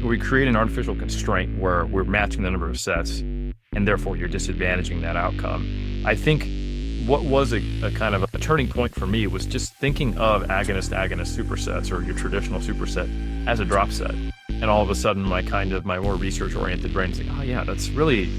we create an artificial constraint where we're matching the number of sets and therefore you're disadvantaging that outcome. I think what was a kind of a turning point for me was just thinking of agonist supersets, or your traditional superset, as a drop set. And all of a sudden my more research oriented brain is like, oh yeah, that's really,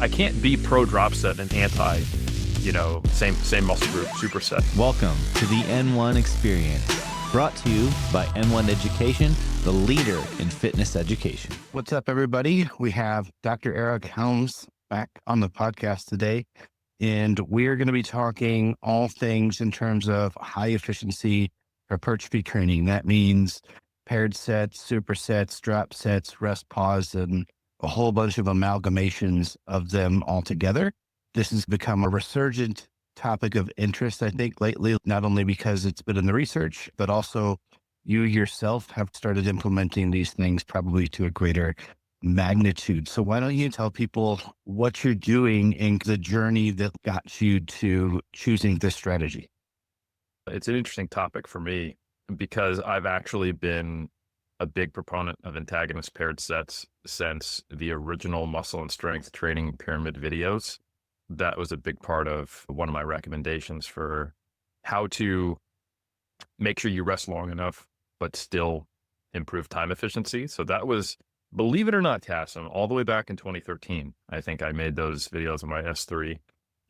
I can't be pro drop set and anti, same muscle group superset. Welcome to the N1 Experience, brought to you by N1 Education, the leader in fitness education. What's up, everybody? We have Dr. Helms back on the podcast today, and we're going to be talking all things in terms of high efficiency hypertrophy training. That means paired sets, supersets, drop sets, rest pause, and a whole bunch of amalgamations of them all together. This has become a resurgent topic of interest, I think, lately, not only because it's been in the research, but also you yourself have started implementing these things probably to a greater magnitude. So why don't you tell people what you're doing in the journey that got you to choosing this strategy? It's an interesting topic for me because I've actually been a big proponent of antagonist paired sets since the original muscle and strength training pyramid videos. That was a big part of one of my recommendations for how to make sure you rest long enough, but still improve time efficiency. So that was, believe it or not, Kassem, all the way back in 2013. I think I made those videos on my S3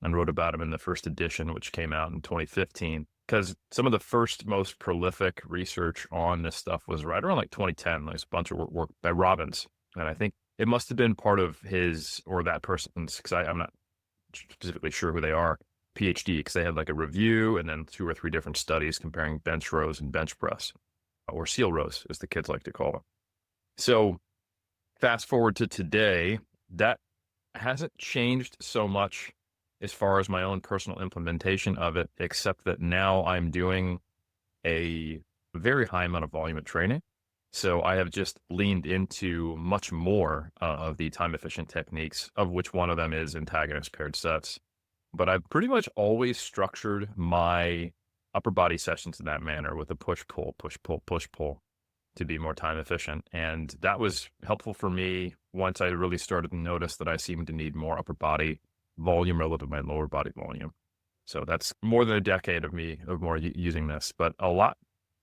and wrote about them in the first edition, which came out in 2015. Because some of the first most prolific research on this stuff was right around like 2010. There's a bunch of work by Robbins. And I think it must have been part of his or that person's, because I'm not specifically sure who they are, PhD, because they had like a review and then 2 or 3 different studies comparing bench rows and bench press, or seal rows, as the kids like to call them. So fast forward to today, that hasn't changed so much as far as my own personal implementation of it, except that now I'm doing a very high amount of volume of training. So I have just leaned into much more of the time efficient techniques, of which one of them is antagonist paired sets. But I've pretty much always structured my upper body sessions in that manner, with a push-pull, push-pull, push-pull, to be more time efficient. And that was helpful for me once I really started to notice that I seemed to need more upper body volume relative to my lower body volume. So that's more than a decade of me using this, but a lot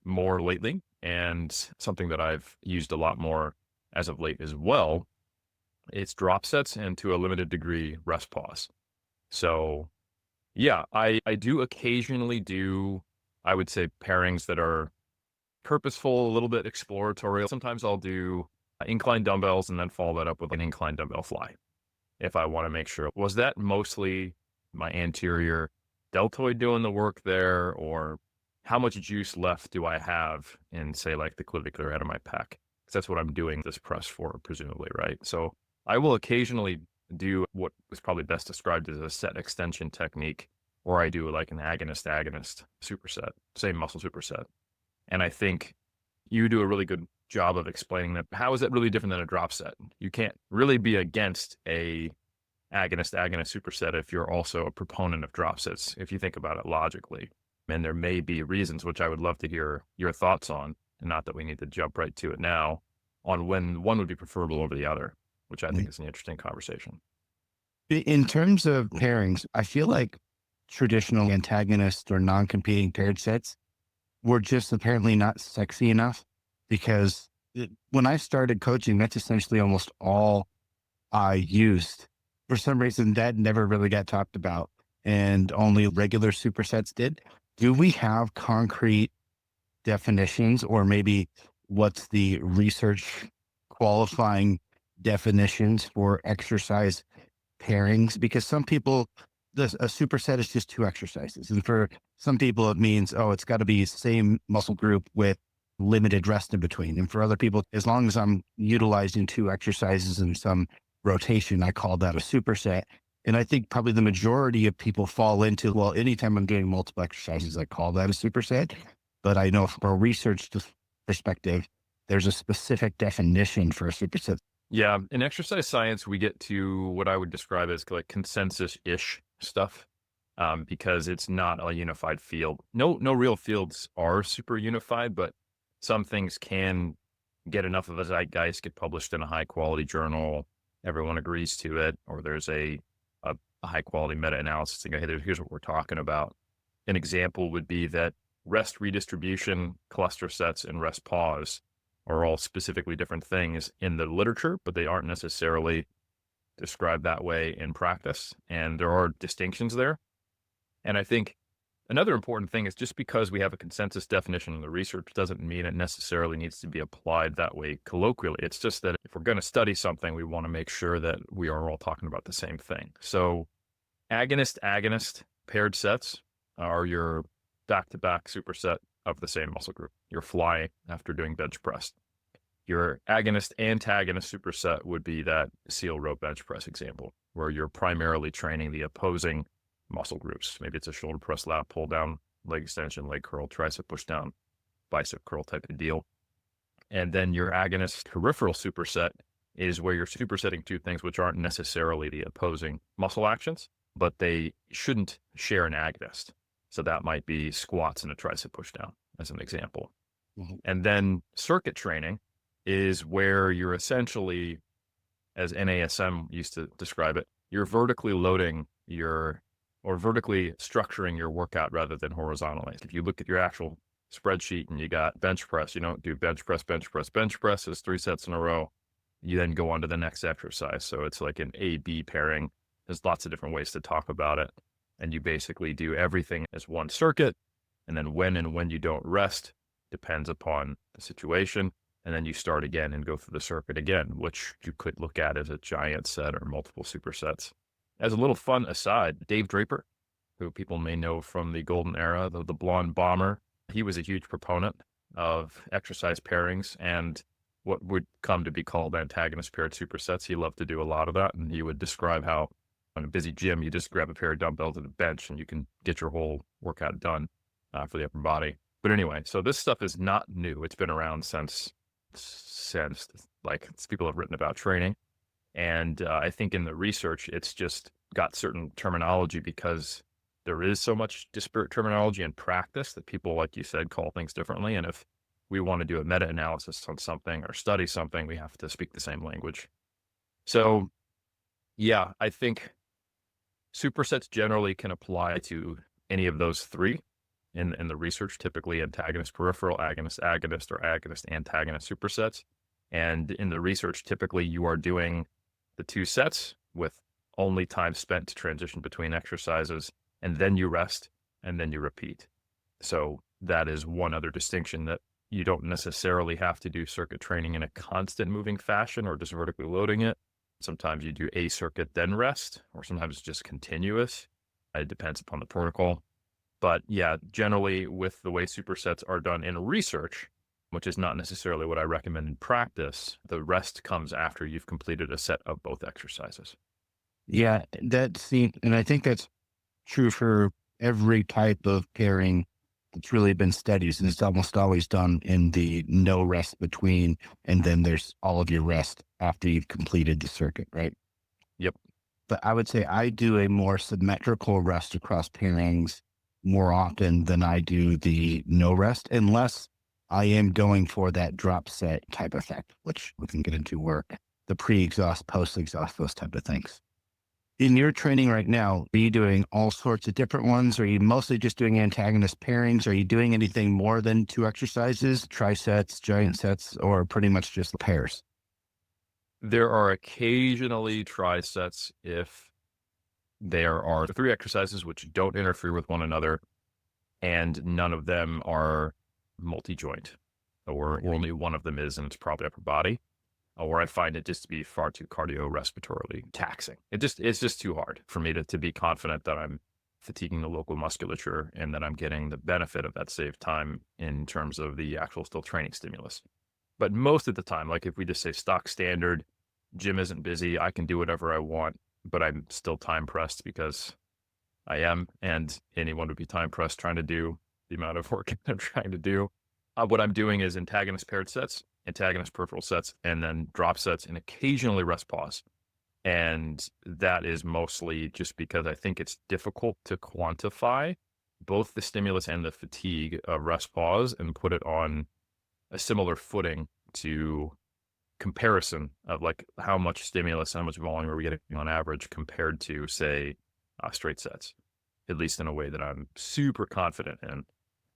more lately. And something that I've used a lot more as of late as well, it's drop sets and, to a limited degree, rest pause. So yeah, I do occasionally do, I would say, pairings that are purposeful, a little bit exploratory. Sometimes I'll do incline dumbbells and then follow that up with an incline dumbbell fly, if I want to make sure. Was that mostly my anterior deltoid doing the work there, or how much juice left do I have in, say, like the clavicular head of my pec? Because that's what I'm doing this press for, presumably, right? So I will occasionally do what was probably best described as a set extension technique, or I do like an agonist superset, same muscle superset. And I think you do a really good job of explaining that. How is that really different than a drop set? You can't really be against a agonist superset if you're also a proponent of drop sets, if you think about it logically. And there may be reasons, which I would love to hear your thoughts on, and not that we need to jump right to it now, on when one would be preferable over the other, which I think is an interesting conversation. In terms of pairings, I feel like traditional antagonist or non-competing paired sets were just apparently not sexy enough, because when I started coaching, that's essentially almost all I used. For some reason, that never really got talked about, and only regular supersets did. Do we have concrete definitions, or maybe what's the research qualifying definitions for exercise pairings? Because some people, a superset is just 2 exercises. And for some people, it means, it's got to be same muscle group with limited rest in between. And for other people, as long as I'm utilizing 2 exercises in some rotation, I call that a superset. And I think probably the majority of people fall into, well, anytime I'm doing multiple exercises, I call that a superset. But I know from a research perspective, there's a specific definition for a superset. Yeah, in exercise science, we get to what I would describe as like consensus-ish stuff, because it's not a unified field. No real fields are super unified, but some things can get enough of a zeitgeist, get published in a high quality journal, everyone agrees to it, or there's a high quality meta-analysis saying, hey, here's what we're talking about. An example would be that rest redistribution, cluster sets, and rest pause are all specifically different things in the literature, but they aren't necessarily described that way in practice. And there are distinctions there. And I think another important thing is just because we have a consensus definition in the research doesn't mean it necessarily needs to be applied that way colloquially. It's just that if we're going to study something, we want to make sure that we are all talking about the same thing. So agonist paired sets are your back-to-back superset of the same muscle group. Your fly after doing bench press. Your agonist antagonist superset would be that seal row bench press example, where you're primarily training the opposing muscle groups. Maybe it's a shoulder press, lat pull down, leg extension, leg curl, tricep push down, bicep curl type of deal. And then your agonist peripheral superset is where you're supersetting two things which aren't necessarily the opposing muscle actions, but they shouldn't share an agonist. So that might be squats and a tricep push down as an example. Mm-hmm. And then circuit training is where you're essentially, as NASM used to describe it, you're vertically loading or vertically structuring your workout rather than horizontally. If you look at your actual spreadsheet and you got bench press, you don't do bench press is 3 sets in a row. You then go on to the next exercise. So it's like an A-B pairing. There's lots of different ways to talk about it. And you basically do everything as one circuit. And then when you don't rest depends upon the situation. And then you start again and go through the circuit again, which you could look at as a giant set or multiple supersets. As a little fun aside, Dave Draper, who people may know from the golden era, the blonde bomber, he was a huge proponent of exercise pairings and what would come to be called antagonist paired supersets. He loved to do a lot of that. And he would describe how on a busy gym, you just grab a pair of dumbbells at a bench and you can get your whole workout done for the upper body. But anyway, so this stuff is not new. It's been around since people have written about training. And I think in the research, it's just got certain terminology because there is so much disparate terminology in practice that people, like you said, call things differently. And if we want to do a meta-analysis on something or study something, we have to speak the same language. So yeah, I think supersets generally can apply to any of those three in the research, typically antagonist peripheral, agonist agonist, or agonist antagonist supersets. And in the research, typically you are doing the 2 sets with only time spent to transition between exercises, and then you rest, and then you repeat. So that is one other distinction, that you don't necessarily have to do circuit training in a constant moving fashion or just vertically loading it. Sometimes you do a circuit, then rest, or sometimes it's just continuous. It depends upon the protocol. But yeah, generally with the way supersets are done in research, which is not necessarily what I recommend in practice, the rest comes after you've completed a set of both exercises. Yeah, and I think that's true for every type of pairing that's really been studied, and it's almost always done in the no rest between, and then there's all of your rest after you've completed the circuit, right? Yep. But I would say I do a more symmetrical rest across pairings more often than I do the no rest, unless I am going for that drop set type effect, which we can get into work, the pre-exhaust, post-exhaust, those type of things. In your training right now, are you doing all sorts of different ones? Are you mostly just doing antagonist pairings? Are you doing anything more than 2 exercises, trisets, giant sets, or pretty much just pairs? There are occasionally trisets if there are 3 exercises which don't interfere with one another, and none of them are multi-joint, or only one of them is, and it's probably upper body. Or I find it just to be far too cardiorespiratorily taxing. It's just too hard for me to be confident that I'm fatiguing the local musculature and that I'm getting the benefit of that saved time in terms of the actual still training stimulus. But most of the time, like if we just say stock standard, gym isn't busy, I can do whatever I want, but I'm still time pressed because I am, and anyone would be time pressed trying to do the amount of work I'm trying to do. What I'm doing is antagonist paired sets, antagonist peripheral sets, and then drop sets, and occasionally rest pause. And that is mostly just because I think it's difficult to quantify both the stimulus and the fatigue of rest pause and put it on a similar footing to comparison of like how much stimulus, how much volume are we getting on average compared to, say, straight sets, at least in a way that I'm super confident in.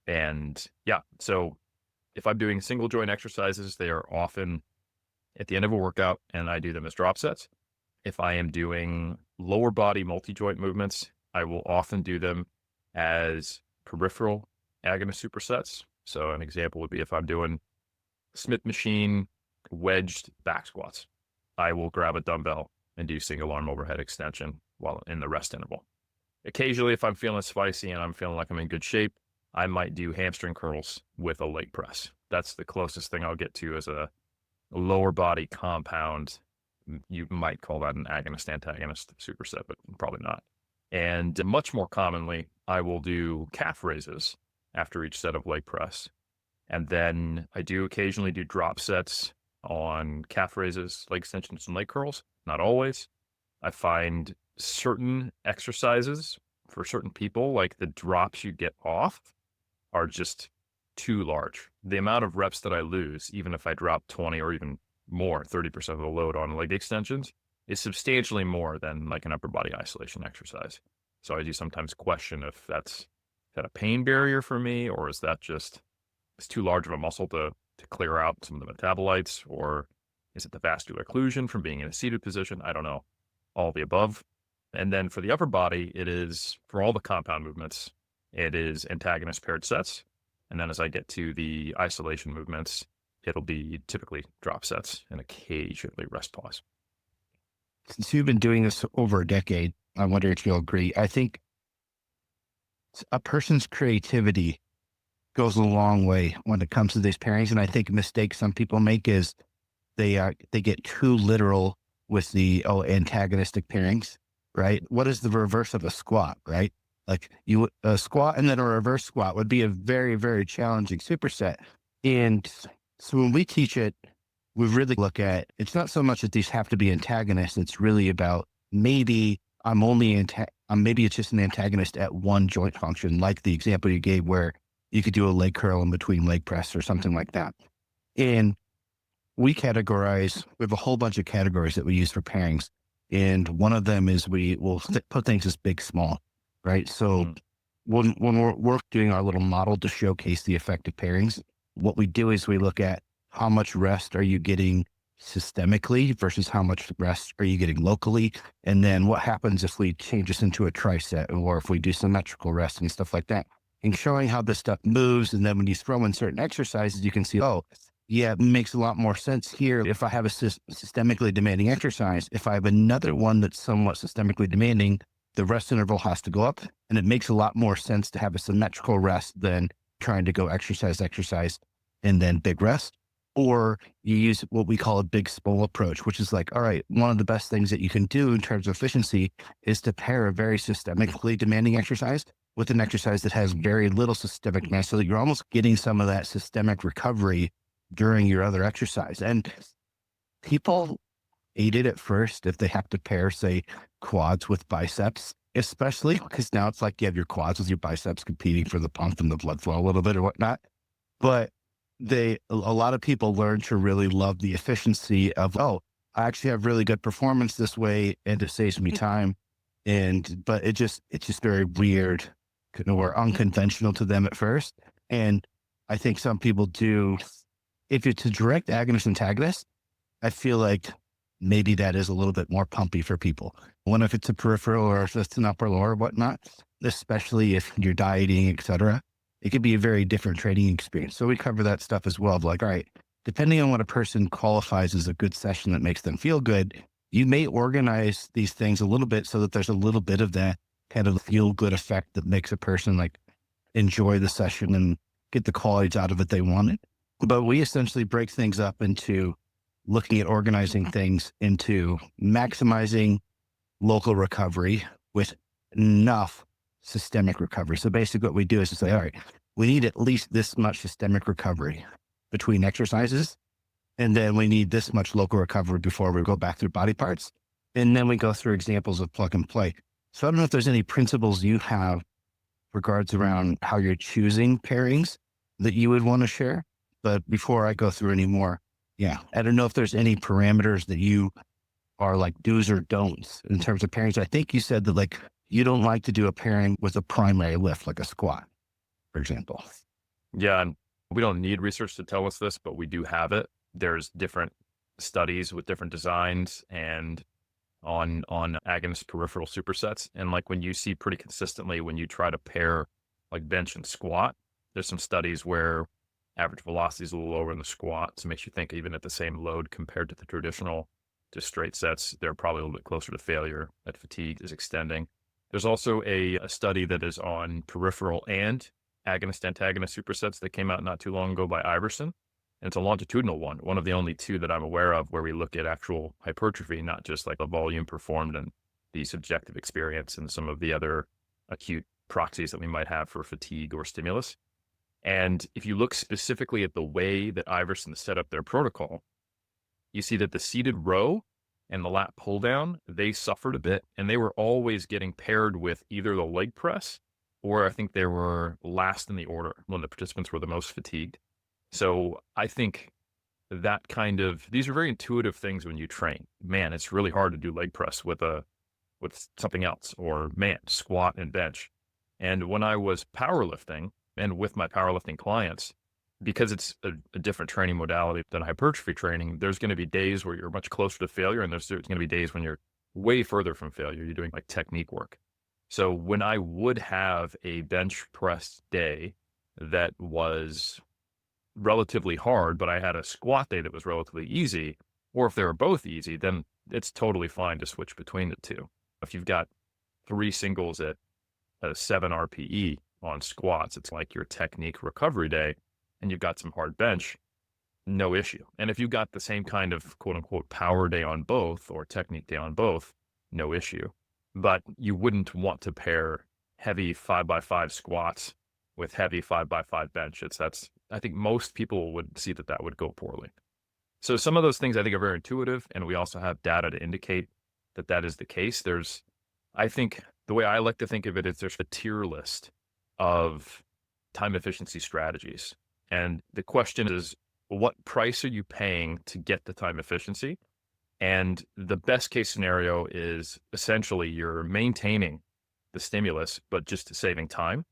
And yeah, so if I'm doing single joint exercises, they are often at the end of a workout and I do them as drop sets. If I am doing lower body multi-joint movements, I will often do them as peripheral agonist supersets. So an example would be if I'm doing Smith machine wedged back squats, I will grab a dumbbell and do single arm overhead extension while in the rest interval. Occasionally, if I'm feeling spicy and I'm feeling like I'm in good shape, I might do hamstring curls with a leg press. That's the closest thing I'll get to as a lower body compound. You might call that an agonist antagonist superset, but probably not. And much more commonly, I will do calf raises after each set of leg press. And then I do occasionally do drop sets on calf raises, leg extensions, and leg curls. Not always. I find certain exercises for certain people, like the drops you get off, are just too large. The amount of reps that I lose, even if I drop 20 or even more, 30% of the load on leg extensions, is substantially more than like an upper body isolation exercise. So I do sometimes question if that's a pain barrier for me, or is that just it's too large of a muscle to clear out some of the metabolites, or is it the vascular occlusion from being in a seated position? I don't know. All of the above. And then for the upper body, it is, for all the compound movements, it is antagonist paired sets. And then as I get to the isolation movements, it'll be typically drop sets and occasionally rest pause. Since you've been doing this over a decade, I wonder if you'll agree. I think a person's creativity goes a long way when it comes to these pairings. And I think a mistake some people make is they get too literal with the antagonistic pairings, right? What is the reverse of a squat, right? Like a squat and then a reverse squat would be a very, very challenging superset. And so when we teach it, we really look at, it's not so much that these have to be antagonists. It's really about maybe maybe it's just an antagonist at one joint function, like the example you gave where you could do a leg curl in between leg press or something like that. And we have a whole bunch of categories that we use for pairings. And one of them is we will put things as big, small, right? So when we're doing our little model to showcase the effective pairings, what we do is we look at how much rest are you getting systemically versus how much rest are you getting locally? And then what happens if we change this into a triset, or if we do symmetrical rest and stuff like that, and showing how this stuff moves. And then when you throw in certain exercises, you can see, oh, yeah, it makes a lot more sense here. If I have a systemically demanding exercise, if I have another one that's somewhat systemically demanding, the rest interval has to go up. And it makes a lot more sense to have a symmetrical rest than trying to go exercise, and then big rest. Or you use what we call a big small approach, which is like, all right, one of the best things that you can do in terms of efficiency is to pair a very systemically demanding exercise with an exercise that has very little systemic mass, so that you're almost getting some of that systemic recovery during your other exercise. And people hate it at first if they have to pair, say, quads with biceps, especially because now it's like you have your quads with your biceps competing for the pump and the blood flow a little bit or whatnot. But a lot of people learn to really love the efficiency of, oh, I actually have really good performance this way, and it saves me time. But it's just very weird or unconventional to them at first. And I think some people do, if it's a direct agonist antagonist, I feel like maybe that is a little bit more pumpy for people. When if it's a peripheral or if it's an upper lower or whatnot, especially if you're dieting, et cetera, it could be a very different training experience. So we cover that stuff as well. Like, all right, depending on what a person qualifies as a good session that makes them feel good, you may organize these things a little bit so that there's a little bit of that kind of feel good effect that makes a person like enjoy the session and get the qualities out of it they wanted. But we essentially break things up into looking at organizing things into maximizing local recovery with enough systemic recovery. So basically what we do is to say, all right, we need at least this much systemic recovery between exercises. And then we need this much local recovery before we go back through body parts. And then we go through examples of plug and play. So I don't know if there's any principles you have regards around how you're choosing pairings that you would want to share. But before I go through any more, Yeah. I don't know if there's any parameters that you are like do's or don'ts in terms of pairings. I think you said that like you don't like to do a pairing with a primary lift, like a squat, for example. Yeah, and we don't need research to tell us this, but we do have it. There's different studies with different designs and on agonist peripheral supersets. And like when you see pretty consistently when you try to pair like bench and squat, there's some studies where average velocity is a little lower in the squat. So it makes you think even at the same load compared to the traditional just straight sets, they're probably a little bit closer to failure, that fatigue is extending. There's also a study that is on peripheral and agonist antagonist supersets that came out not too long ago by Iverson. And it's a longitudinal one of the only two that I'm aware of where we look at actual hypertrophy, not just like the volume performed and the subjective experience and some of the other acute proxies that we might have for fatigue or stimulus. And if you look specifically at the way that Iverson set up their protocol, you see that the seated row and the lat pull down, they suffered a bit, and they were always getting paired with either the leg press or I think they were last in the order when the participants were the most fatigued. So I think that kind of, these are very intuitive things when you train. Man, it's really hard to do leg press with something else, or man, squat and bench. And when I was powerlifting and with my powerlifting clients, because it's a different training modality than hypertrophy training, there's going to be days where you're much closer to failure, and there's going to be days when you're way further from failure. You're doing like technique work. So when I would have a bench press day that was relatively hard, but I had a squat day that was relatively easy, or if they were both easy, then it's totally fine to switch between the two. If you've got 3 singles at a 7 RPE on squats, it's like your technique recovery day, and you've got some hard bench, no issue. And if you've got the same kind of quote unquote power day on both or technique day on both, no issue. But you wouldn't want to pair heavy 5x5 squats with heavy 5x5 bench. I think most people would see that would go poorly. So some of those things I think are very intuitive, and we also have data to indicate that that is the case. I think the way I like to think of it is there's a tier list of time efficiency strategies. And the question is, what price are you paying to get the time efficiency? And the best case scenario is essentially you're maintaining the stimulus, but just saving time.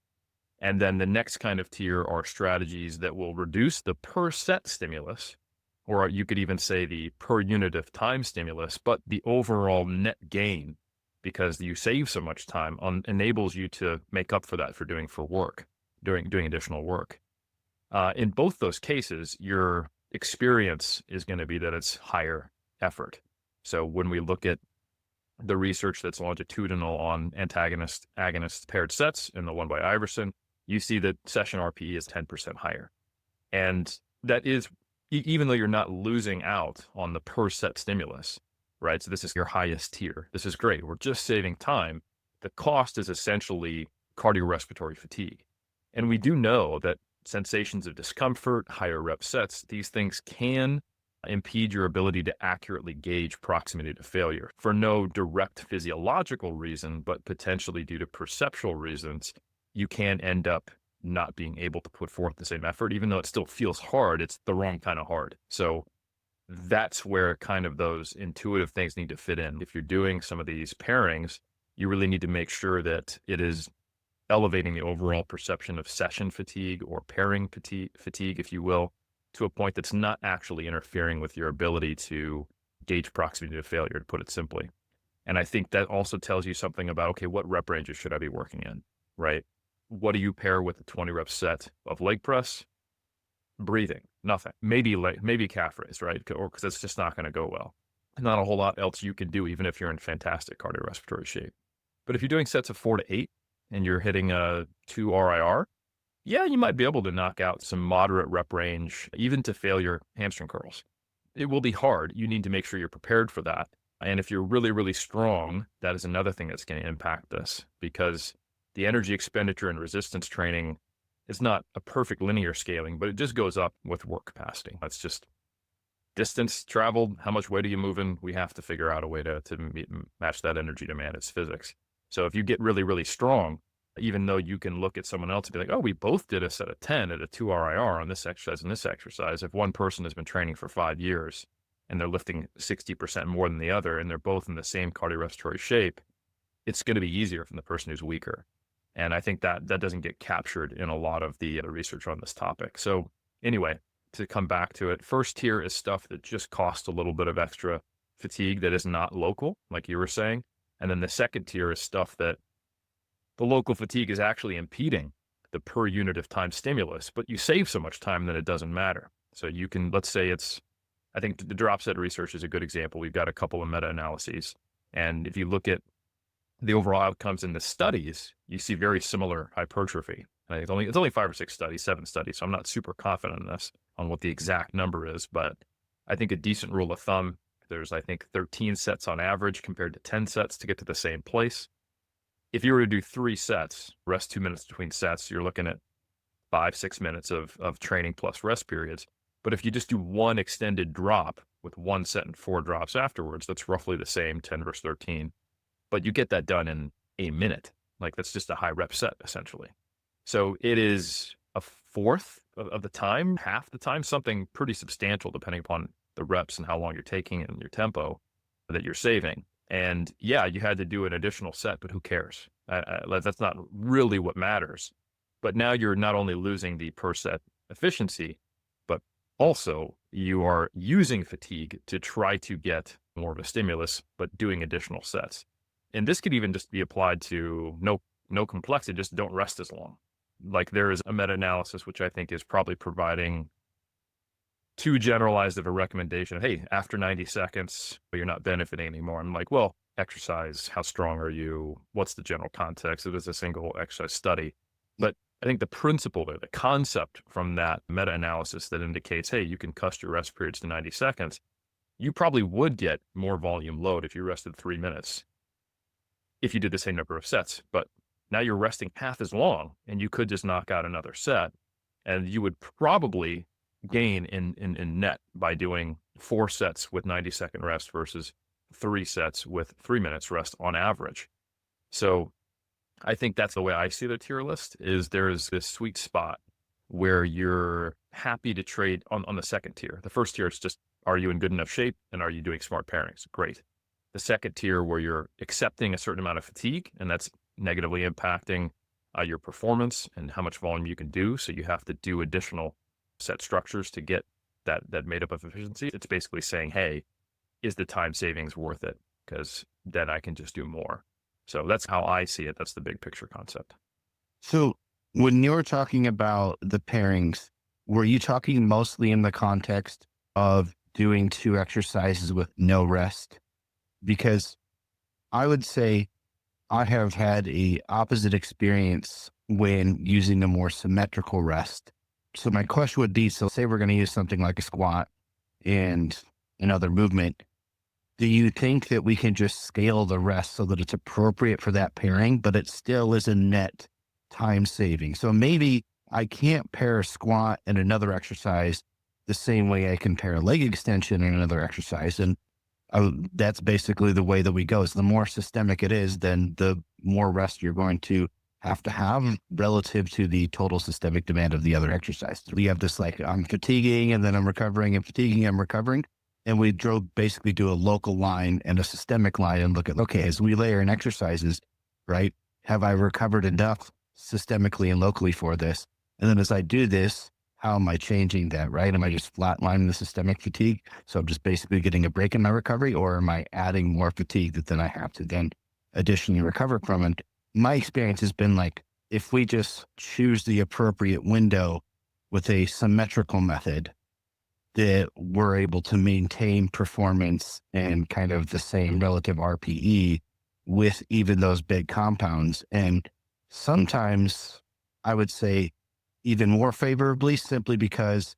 And then the next kind of tier are strategies that will reduce the per set stimulus, or you could even say the per unit of time stimulus, but the overall net gain, because you save so much time, enables you to make up for that doing additional work. In both those cases, your experience is going to be that it's higher effort. So when we look at the research that's longitudinal on antagonist, agonist paired sets and the one by Iverson, you see that session RPE is 10% higher. And that is, even though you're not losing out on the per set stimulus, right? So this is your highest tier. This is great. We're just saving time. The cost is essentially cardiorespiratory fatigue. And we do know that sensations of discomfort, higher rep sets, these things can impede your ability to accurately gauge proximity to failure for no direct physiological reason, but potentially due to perceptual reasons. You can end up not being able to put forth the same effort, even though it still feels hard. It's the wrong kind of hard. So that's where kind of those intuitive things need to fit in. If you're doing some of these pairings, you really need to make sure that it is elevating the overall perception of session fatigue or pairing fatigue, if you will, to a point that's not actually interfering with your ability to gauge proximity to failure, to put it simply. And I think that also tells you something about, okay, what rep ranges should I be working in, right? What do you pair with a 20 rep set of leg press? Breathing, nothing. Maybe calf raise, right? Or because it's just not going to go well. Not a whole lot else you can do, even if you're in fantastic cardiorespiratory shape. But if you're doing sets of 4 to 8 and you're hitting a 2 RIR, yeah, you might be able to knock out some moderate rep range, even to failure hamstring curls. It will be hard. You need to make sure you're prepared for that. And if you're really, really strong, that is another thing that's going to impact this, because the energy expenditure in resistance training is not a perfect linear scaling, but it just goes up with work capacity. That's just distance traveled. How much weight are you moving? We have to figure out a way to match that energy demand. It's physics. So if you get really, really strong, even though you can look at someone else and be like, oh, we both did a set of 10 at a 2 RIR on this exercise and this exercise. If one person has been training for 5 years and they're lifting 60% more than the other, and they're both in the same cardiorespiratory shape, it's going to be easier from the person who's weaker. And I think that doesn't get captured in a lot of the research on this topic. So anyway, to come back to it, first tier is stuff that just costs a little bit of extra fatigue that is not local, like you were saying. And then the second tier is stuff that the local fatigue is actually impeding the per unit of time stimulus, but you save so much time that it doesn't matter. So you can, let's say I think the drop set research is a good example. We've got a couple of meta-analyses. And if you look at the overall outcomes in the studies, you see very similar hypertrophy. And I think it's only 5 or 6 studies, 7 studies. So I'm not super confident in this, on what the exact number is, but I think a decent rule of thumb, there's, I think, 13 sets on average compared to 10 sets to get to the same place. If you were to do 3 sets, rest 2 minutes between sets, you're looking at 5-6 minutes of training plus rest periods. But if you just do one extended drop with 1 set and 4 drops afterwards, that's roughly the same, 10 versus 13. But you get that done in a minute. Like, that's just a high rep set, essentially. So it is a fourth of the time, half the time, something pretty substantial, depending upon the reps and how long you're taking and your tempo that you're saving. And yeah, you had to do an additional set, but who cares? That's not really what matters. But now you're not only losing the per set efficiency, but also you are using fatigue to try to get more of a stimulus, but doing additional sets. And this could even just be applied to no complexity, just don't rest as long. Like, there is a meta-analysis, which I think is probably providing too generalized of a recommendation. Hey, after 90 seconds, you're not benefiting anymore. I'm like, well, exercise, how strong are you? What's the general context? It is a single exercise study. But I think the principle there, the concept from that meta-analysis that indicates, hey, you can cuss your rest periods to 90 seconds, you probably would get more volume load if you rested 3 minutes, if you did the same number of sets. But now you're resting half as long, and you could just knock out another set, and you would probably gain in net by doing 4 sets with 90-second rest versus 3 sets with 3 minutes rest on average. So I think that's the way I see the tier list, is there's this sweet spot where you're happy to trade on the second tier. The first tier is just, are you in good enough shape and are you doing smart pairings? Great. The second tier, where you're accepting a certain amount of fatigue, and that's negatively impacting your performance and how much volume you can do. So you have to do additional set structures to get that made up of efficiency. It's basically saying, hey, is the time savings worth it? Because then I can just do more. So that's how I see it. That's the big picture concept. So when you were talking about the pairings, were you talking mostly in the context of doing 2 exercises with no rest? Because I would say I have had a opposite experience when using a more symmetrical rest. So my question would be, so say we're going to use something like a squat and another movement. Do you think that we can just scale the rest so that it's appropriate for that pairing, but it still is a net time saving? So maybe I can't pair a squat and another exercise the same way I can pair a leg extension and another exercise. And that's basically the way that we go. So the more systemic it is, then the more rest you're going to have relative to the total systemic demand of the other exercise. We have this, like, I'm fatiguing and then I'm recovering and fatiguing, I'm recovering. And we basically do a local line and a systemic line and look at, okay, as we layer in exercises, right, have I recovered enough systemically and locally for this? And then as I do this, how am I changing that, right? Am I just flatlining the systemic fatigue? So I'm just basically getting a break in my recovery, or am I adding more fatigue that then I have to then additionally recover from? And my experience has been, like, if we just choose the appropriate window with a symmetrical method, that we're able to maintain performance and kind of the same relative RPE with even those big compounds. And sometimes I would say even more favorably, simply because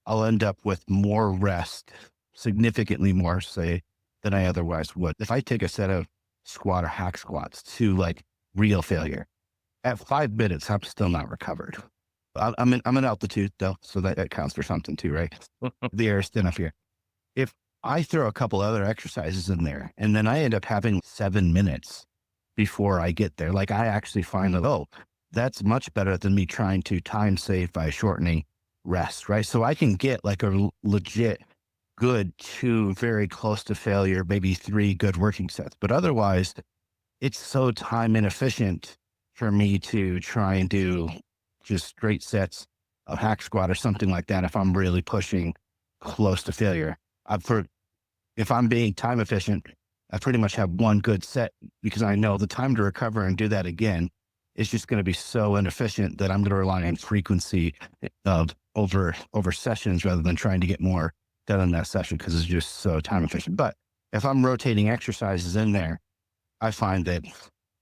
I'll end up with more rest, significantly more, say, than I otherwise would. If I take a set of squat or hack squats to, like, real failure, at 5 minutes, I'm still not recovered. I'm in altitude though, so that counts for something too, right? The air is thin up here. If I throw a couple other exercises in there and then I end up having 7 minutes before I get there. Like I actually find that, oh, that's much better than me trying to time save by shortening rest, right? So I can get like a legit good 2 very close to failure, maybe 3 good working sets. But otherwise, it's so time inefficient for me to try and do just straight sets of hack squat or something like that if I'm really pushing close to failure. For if I'm being time efficient, I pretty much have one good set because I know the time to recover and do that again is just going to be so inefficient that I'm going to rely on frequency of over sessions rather than trying to get more done in that session because it's just so time efficient. But if I'm rotating exercises in there, I find that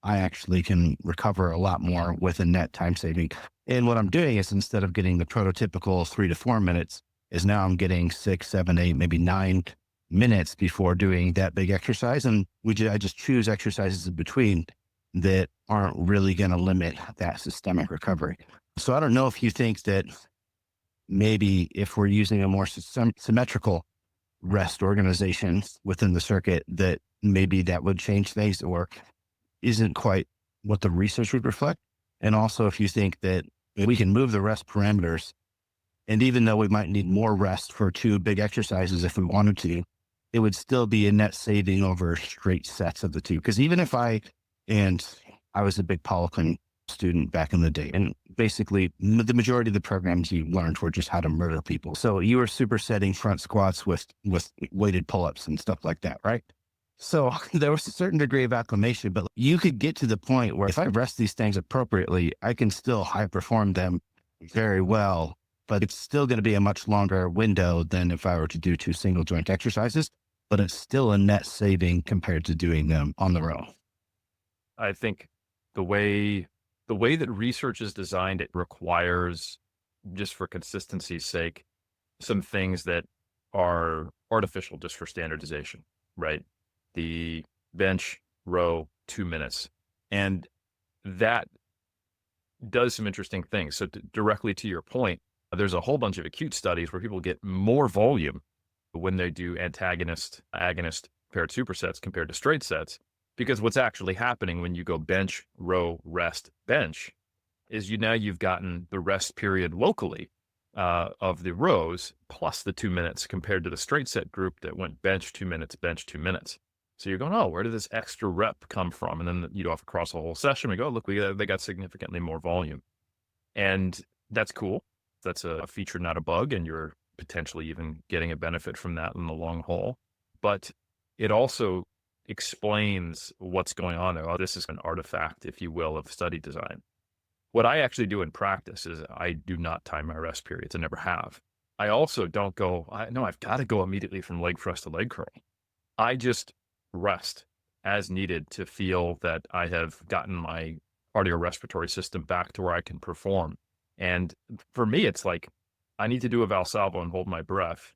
I actually can recover a lot more with a net time saving. And what I'm doing is instead of getting the prototypical 3 to 4 minutes, is now I'm getting 6, 7, 8, maybe 9 minutes before doing that big exercise. And I just choose exercises in between that aren't really going to limit that systemic recovery. So I don't know if you think that maybe if we're using a more symmetrical rest organization within the circuit, that maybe that would change things or isn't quite what the research would reflect. And also if you think that we can move the rest parameters, and even though we might need more rest for 2 big exercises if we wanted to, it would still be a net saving over straight sets of the 2. Because even if I was a big polyclinic student back in the day, and basically the majority of the programs you learned were just how to murder people. So you were supersetting front squats with weighted pull-ups and stuff like that, right? So there was a certain degree of acclimation, but you could get to the point where if I rest these things appropriately, I can still high perform them very well, but it's still going to be a much longer window than if I were to do 2 single joint exercises, but it's still a net saving compared to doing them on their own. I think the way that research is designed, it requires, just for consistency's sake, some things that are artificial just for standardization, right? The bench row 2 minutes. And that does some interesting things. So directly to your point, there's a whole bunch of acute studies where people get more volume when they do antagonist, agonist paired supersets compared to straight sets. Because what's actually happening when you go bench, row, rest, bench is you've gotten the rest period locally of the rows plus the 2 minutes compared to the straight set group that went bench 2 minutes, bench 2 minutes. So you're going, oh, where did this extra rep come from? And then across the whole session, we go, look, they got significantly more volume. And that's cool. That's a feature, not a bug. And you're potentially even getting a benefit from that in the long haul. But it also explains what's going on there. Oh, this is an artifact, if you will, of study design. What I actually do in practice is I do not time my rest periods. I never have. I also don't go, I've got to go immediately from leg thrust to leg curl. I just rest as needed to feel that I have gotten my cardiorespiratory system back to where I can perform. And for me, it's like, I need to do a Valsalva and hold my breath,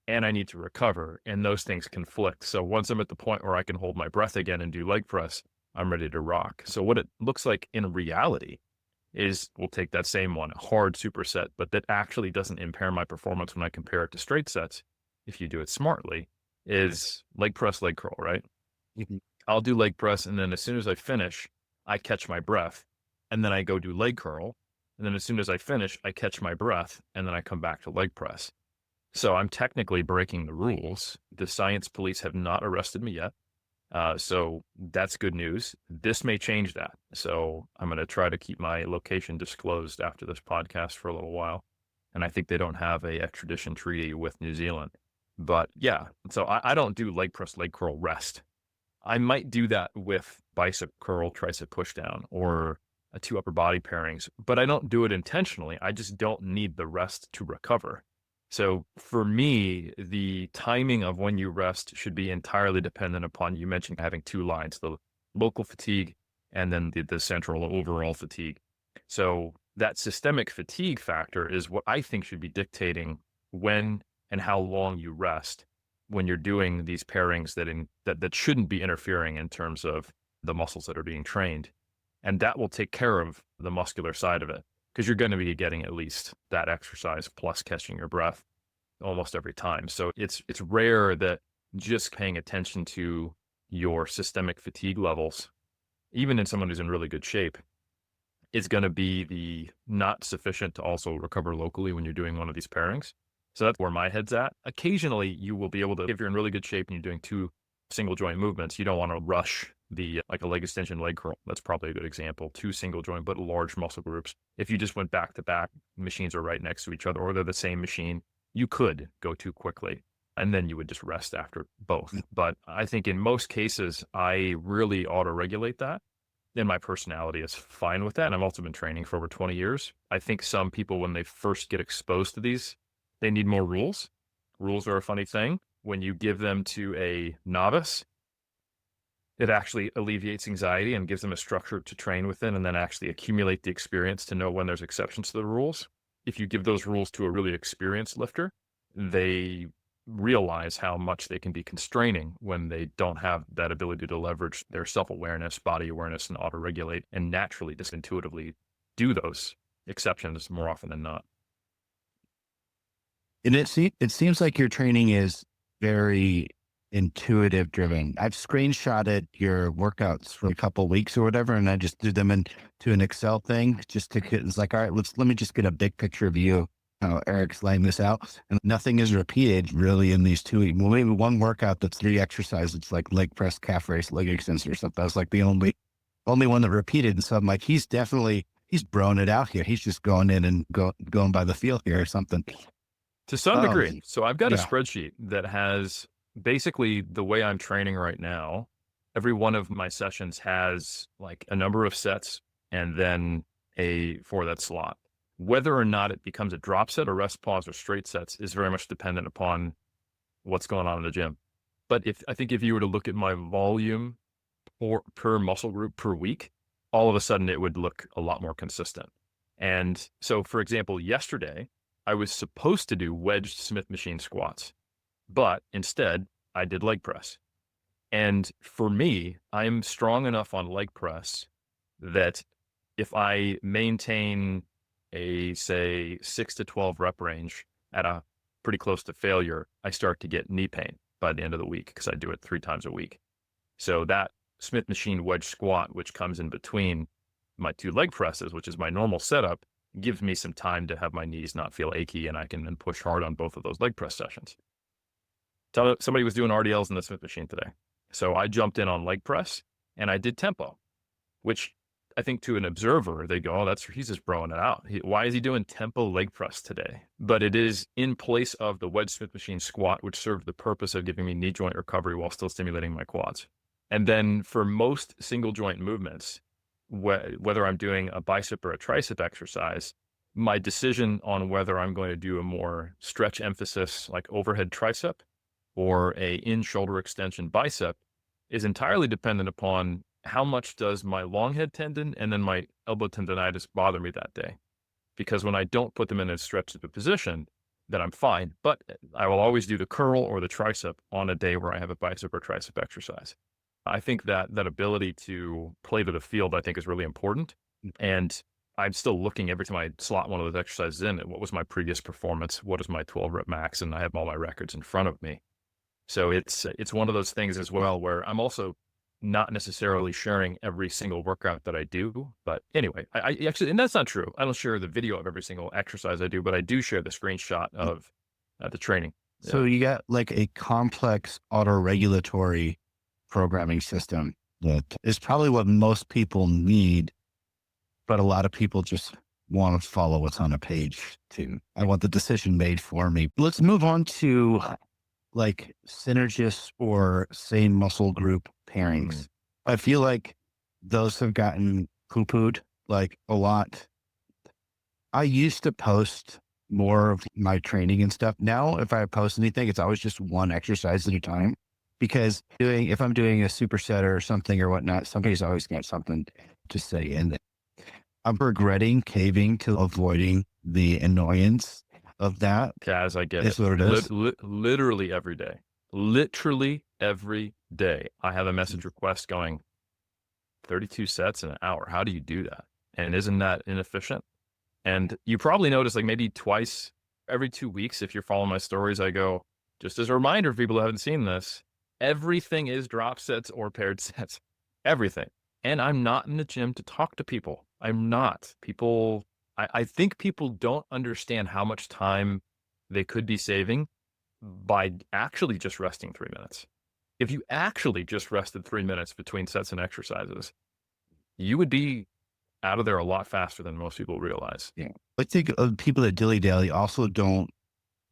and I need to recover, and those things conflict. So once I'm at the point where I can hold my breath again and do leg press, I'm ready to rock. So what it looks like in reality is we'll take that same one, a hard superset, but that actually doesn't impair my performance when I compare it to straight sets, if you do it smartly, is leg press, leg curl, right? Mhm. I'll do leg press, and then as soon as I finish, I catch my breath, and then I go do leg curl, and then as soon as I finish, I catch my breath, and then I come back to leg press. So I'm technically breaking the rules. The science police have not arrested me yet. So that's good news. This may change that. So I'm going to try to keep my location disclosed after this podcast for a little while. And I think they don't have a extradition treaty with New Zealand. But yeah, so I don't do leg press, leg curl, rest. I might do that with bicep curl, tricep push down, or 2 upper body pairings, but I don't do it intentionally. I just don't need the rest to recover. So for me, the timing of when you rest should be entirely dependent upon, you mentioned having 2 lines, the local fatigue and then the central overall fatigue. So that systemic fatigue factor is what I think should be dictating when and how long you rest when you're doing these pairings that shouldn't be interfering in terms of the muscles that are being trained. And that will take care of the muscular side of it, because you're going to be getting at least that exercise plus catching your breath almost every time. So it's rare that just paying attention to your systemic fatigue levels even in someone who's in really good shape, is going to be the not sufficient to also recover locally when you're doing one of these pairings. So that's where my head's at. Occasionally, you will be able to, if you're in really good shape and you're doing two single joint movements, you don't want to rush the, like a leg extension, leg curl. That's probably a good example. Two single joint, but large muscle groups. If you just went back to back, machines are right next to each other, or they're the same machine, you could go too quickly and then you would just rest after both. But I think in most cases, I really auto-regulate that. And my personality is fine with that. And I've also been training for over 20 years. I think some people, when they first get exposed to these, they need more rules. Rules are a funny thing. When you give them to a novice, it actually alleviates anxiety and gives them a structure to train within and then actually accumulate the experience to know when there's exceptions to the rules. If you give those rules to a really experienced lifter, they realize how much they can be constraining when they don't have that ability to leverage their self-awareness, body awareness, and auto-regulate and naturally, just intuitively do those exceptions more often than not. And it seems like your training is very intuitive driven. I've screenshotted your workouts for a couple of weeks or whatever, and I just threw them into an Excel thing just to get, it's like, all right, let me just get a big picture of you. How Eric's laying this out, and nothing is repeated really in these 2 weeks. Well, maybe one workout that's 3 exercises. It's like leg press, calf raise, leg extension or something. That's like the only one that repeated. And so I'm like, he's broing it out here. He's just going in and going by the feel here or something. To some degree. So I've got a yeah. spreadsheet that has basically the way I'm training right now. Every one of my sessions has like a number of sets and then for that slot. Whether or not it becomes a drop set or rest pause or straight sets is very much dependent upon what's going on in the gym. But I think if you were to look at my volume per muscle group per week, all of a sudden it would look a lot more consistent. And so, for example, yesterday, I was supposed to do wedged Smith machine squats, but instead I did leg press. And for me, I'm strong enough on leg press that if I maintain a, say, 6 to 12 rep range at a pretty close to failure, I start to get knee pain by the end of the week because I do it 3 times a week. So that Smith machine wedge squat, which comes in between my 2 leg presses, which is my normal setup, gives me some time to have my knees not feel achy, and I can then push hard on both of those leg press sessions. Somebody was doing RDLs in the Smith machine today. So I jumped in on leg press and I did tempo, which I think to an observer, they go, oh, he's just broing it out. Why is he doing tempo leg press today? But it is in place of the wedge Smith machine squat, which served the purpose of giving me knee joint recovery while still stimulating my quads. And then for most single joint movements, whether I'm doing a bicep or a tricep exercise, my decision on whether I'm going to do a more stretch emphasis like overhead tricep or a in shoulder extension bicep is entirely dependent upon how much does my long head tendon and then my elbow tendonitis bother me that day. Because when I don't put them in a stretched position, then I'm fine. But I will always do the curl or the tricep on a day where I have a bicep or tricep exercise. I think that ability to play to the field, I think, is really important. And I'm still looking every time I slot one of those exercises in at what was my previous performance, what is my 12 rep max, and I have all my records in front of me. So it's one of those things as well where I'm also not necessarily sharing every single workout that I do. But anyway, I actually, and that's not true. I don't share the video of every single exercise I do, but I do share the screenshot of the training. So you got like a complex auto-regulatory programming system that is probably what most people need, but a lot of people just want to follow what's on a page too. I want the decision made for me. Let's move on to like synergists or same muscle group pairings. I feel like those have gotten poo-pooed like a lot. I used to post more of my training and stuff. Now, if I post anything, it's always just one exercise at a time, because if I'm doing a superset or something or whatnot, somebody's always got something to say in it. I'm regretting caving to avoiding the annoyance of that. Kaz, I get That's it. what it is. Literally every day. Literally every day. I have a message request going 32 sets in an hour. How do you do that? And isn't that inefficient? And you probably notice like maybe twice every 2 weeks, if you're following my stories, I go, just as a reminder for people who haven't seen this, everything is drop sets or paired sets. Everything. And I'm not in the gym to talk to people. I'm not. I think people don't understand how much time they could be saving by actually just resting 3 minutes. If you actually just rested 3 minutes between sets and exercises, you would be out of there a lot faster than most people realize. Yeah. I think people that dilly-dally also don't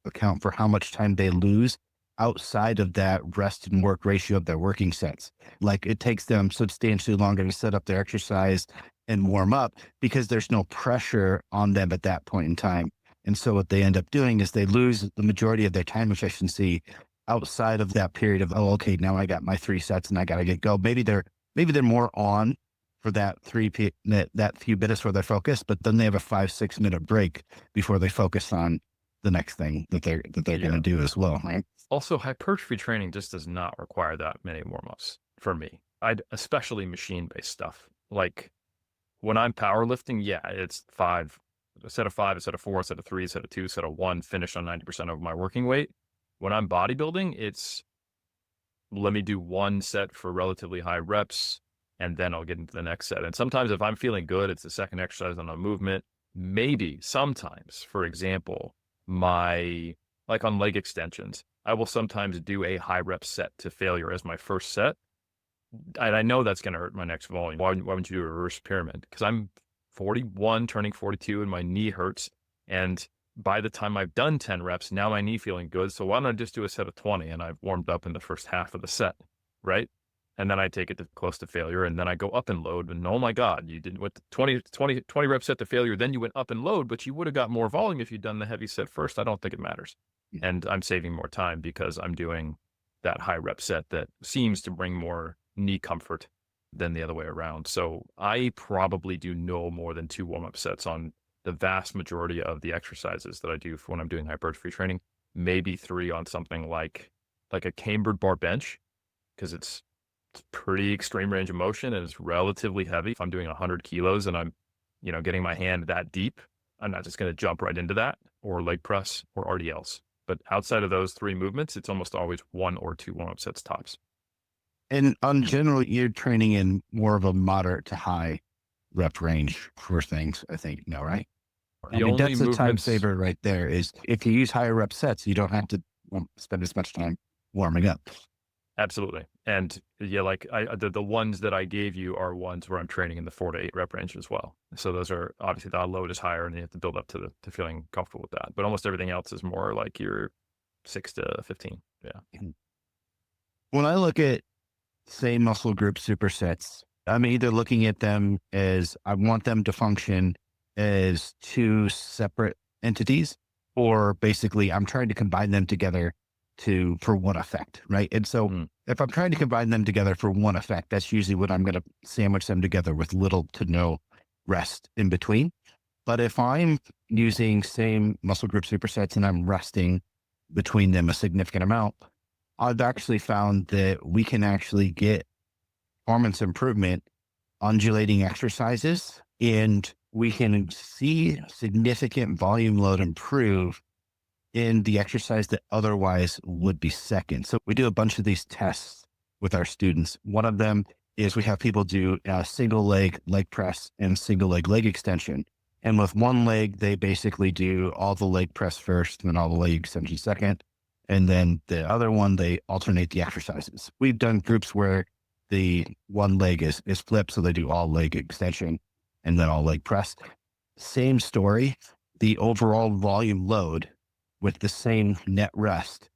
account for how much time they lose outside of that rest and work ratio of their working sets. Like it takes them substantially longer to set up their exercise and warm up because there's no pressure on them at that point in time. And so what they end up doing is they lose the majority of their time efficiency outside of that period of, oh, okay, now I got my 3 sets and I got to get go. Maybe they're more on for that that few minutes where they're focused, but then they have a 5-6 minute break before they focus on the next thing that they're going to do as well. Right? Also, hypertrophy training just does not require that many warm-ups for me. Especially machine-based stuff. Like when I'm powerlifting, yeah, it's a set of 5, a set of 4, a set of 3, a set of 2, a set of 1, finish on 90% of my working weight. When I'm bodybuilding, it's let me do 1 set for relatively high reps, and then I'll get into the next set. And sometimes if I'm feeling good, it's the second exercise on a movement. Maybe sometimes, for example, like on leg extensions, I will sometimes do a high rep set to failure as my first set. And I know that's going to hurt my next volume. Why wouldn't you do a reverse pyramid? Because I'm 41, turning 42, and my knee hurts. And by the time I've done 10 reps, now my knee feeling good. So why don't I just do a set of 20 and I've warmed up in the first half of the set, right? And then I take it close to failure, and then I go up and load. And oh my God, you didn't with 20 rep set to failure. Then you went up and load, but you would have got more volume if you'd done the heavy set first. I don't think it matters. And I'm saving more time because I'm doing that high rep set that seems to bring more knee comfort than the other way around. So I probably do no more than 2 warm-up sets on the vast majority of the exercises that I do when I'm doing hypertrophy training. Maybe 3 on something like a cambered bar bench, because it's pretty extreme range of motion and it's relatively heavy. If I'm doing 100 kilos and I'm, getting my hand that deep, I'm not just going to jump right into that, or leg press or RDLs. But outside of those 3 movements, it's almost always 1 or 2 warm-up sets tops. And on general, you're training in more of a moderate to high rep range for things, I think, right? That's the time saver right there is if you use higher rep sets, you don't have to spend as much time warming up. Absolutely. And yeah, like the ones that I gave you are ones where I'm training in the 4 to 8 rep range as well. So those are obviously the load is higher and you have to build up to feeling comfortable with that. But almost everything else is more like your 6 to 15. Yeah. When I look at, say, muscle group supersets, I'm either looking at them as I want them to function as 2 separate entities, or basically I'm trying to combine them together for one effect, right? And so if I'm trying to combine them together for one effect, that's usually when I'm going to sandwich them together with little to no rest in between. But if I'm using same muscle group supersets and I'm resting between them a significant amount, I've actually found that we can actually get performance improvement undulating exercises, and we can see significant volume load improve in the exercise that otherwise would be second. So we do a bunch of these tests with our students. One of them is we have people do a single leg press and single leg extension. And with one leg, they basically do all the leg press first and then all the leg extension second. And then the other one, they alternate the exercises. We've done groups where the one leg is flipped. So they do all leg extension and then all leg press. Same story. The overall volume load with the same net rest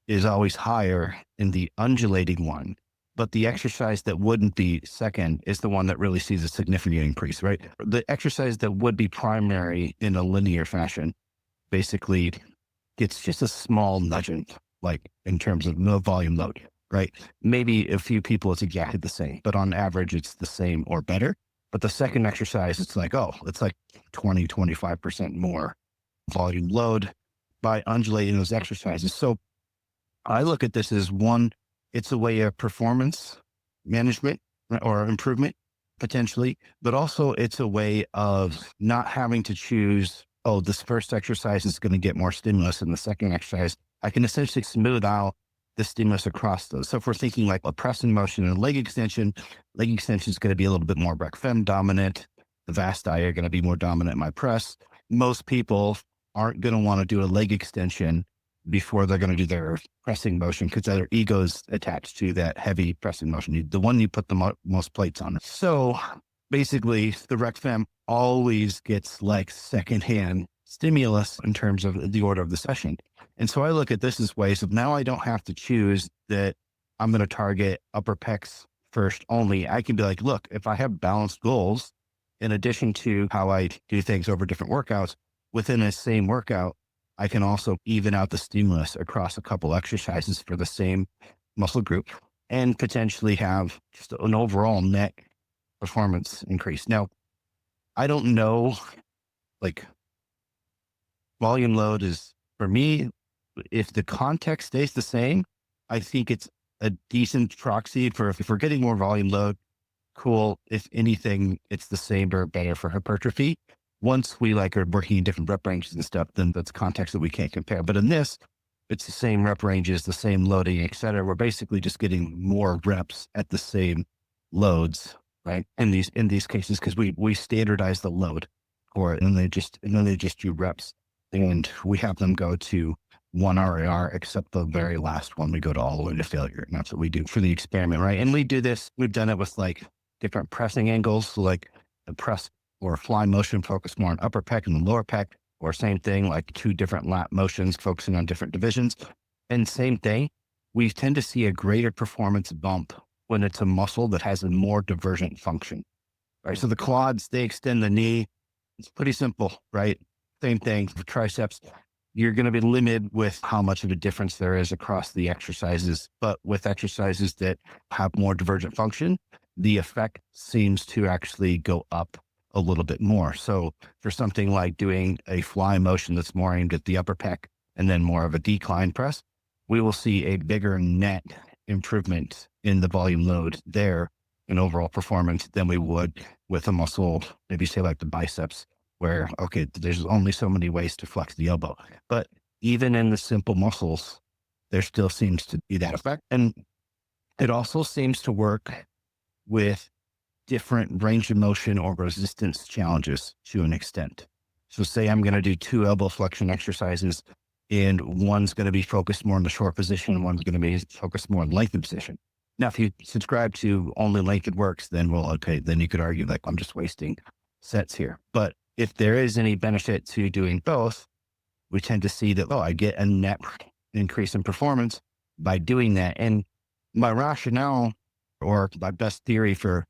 is always higher in the undulating one, but the exercise that wouldn't be second is the one that really sees a significant increase, right? The exercise that would be primary in a linear fashion basically gets just a small nudging, like in terms of no volume load, right? Maybe a few people, it's exactly the same, but on average, it's the same or better. But the second exercise, it's like 20, 25% more volume load by undulating those exercises. So I look at this as one, it's a way of performance management or improvement potentially, but also it's a way of not having to choose, this first exercise is going to get more stimulus than the second exercise. I can essentially smooth out the stimulus across those. So if we're thinking like a pressing motion and a leg extension is going to be a little bit more rec fem dominant. The vasti are going to be more dominant in my press. Most people aren't going to want to do a leg extension before they're going to do their pressing motion because their ego's attached to that heavy pressing motion, the one you put the most plates on. So basically, the rec fem always gets like secondhand stimulus in terms of the order of the session. And so I look at this as ways of now I don't have to choose that I'm going to target upper pecs first only. I can be like, look, if I have balanced goals, in addition to how I do things over different workouts, within the same workout, I can also even out the stimulus across a couple exercises for the same muscle group and potentially have just an overall net performance increase. Now, I don't know, like volume load is, for me, if the context stays the same, I think it's a decent proxy for if we're getting more volume load, cool. If anything, it's the same or better for hypertrophy. Once we like are working in different rep ranges and stuff, then that's context that we can't compare. But in this, it's the same rep ranges, the same loading, et cetera. We're basically just getting more reps at the same loads, right? In these cases, because we standardize the load for it, and then they just do reps, and we have them go to 1 RAR, except the very last one, we go to all the way to failure. And that's what we do for the experiment, right? And we do this, we've done it with like different pressing angles, so like the press or fly motion focus more on upper pec and the lower pec, or same thing, like 2 different lat motions focusing on different divisions. And same thing, we tend to see a greater performance bump when it's a muscle that has a more divergent function, right? So the quads, they extend the knee. It's pretty simple, right? Same thing for triceps. You're going to be limited with how much of a difference there is across the exercises, but with exercises that have more divergent function, the effect seems to actually go up a little bit more. So for something like doing a fly motion that's more aimed at the upper pec and then more of a decline press, we will see a bigger net improvement in the volume load there in overall performance than we would with a muscle, maybe say like the biceps, where, okay, there's only so many ways to flex the elbow. But even in the simple muscles, there still seems to be that effect. And it also seems to work with different range of motion or resistance challenges to an extent. So say I'm going to do 2 elbow flexion exercises, and one's going to be focused more on the short position, and one's going to be focused more on lengthened position. Now, if you subscribe to only lengthened works, then then you could argue like I'm just wasting sets here. But if there is any benefit to doing both, we tend to see that, I get a net increase in performance by doing that. And my rationale, or my best theory for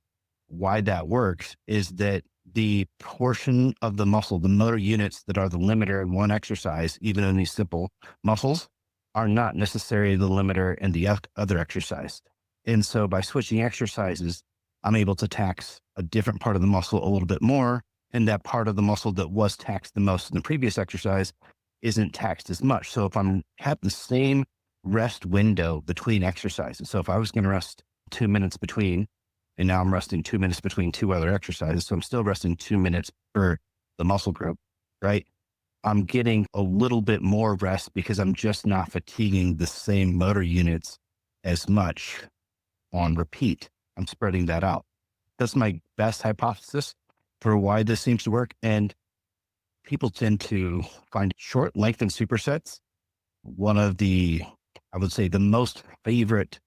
why that works, is that the portion of the muscle, the motor units that are the limiter in one exercise, even in these simple muscles, are not necessarily the limiter in the other exercise. And so by switching exercises, I'm able to tax a different part of the muscle a little bit more. And that part of the muscle that was taxed the most in the previous exercise isn't taxed as much. So if I'm have the same rest window between exercises, so if I was going to rest 2 minutes between, and now I'm resting 2 minutes between 2 other exercises, so I'm still resting 2 minutes per the muscle group, right? I'm getting a little bit more rest because I'm just not fatiguing the same motor units as much on repeat. I'm spreading that out. That's my best hypothesis for why this seems to work. And people tend to find short lengthened supersets one of the, I would say, the most favorite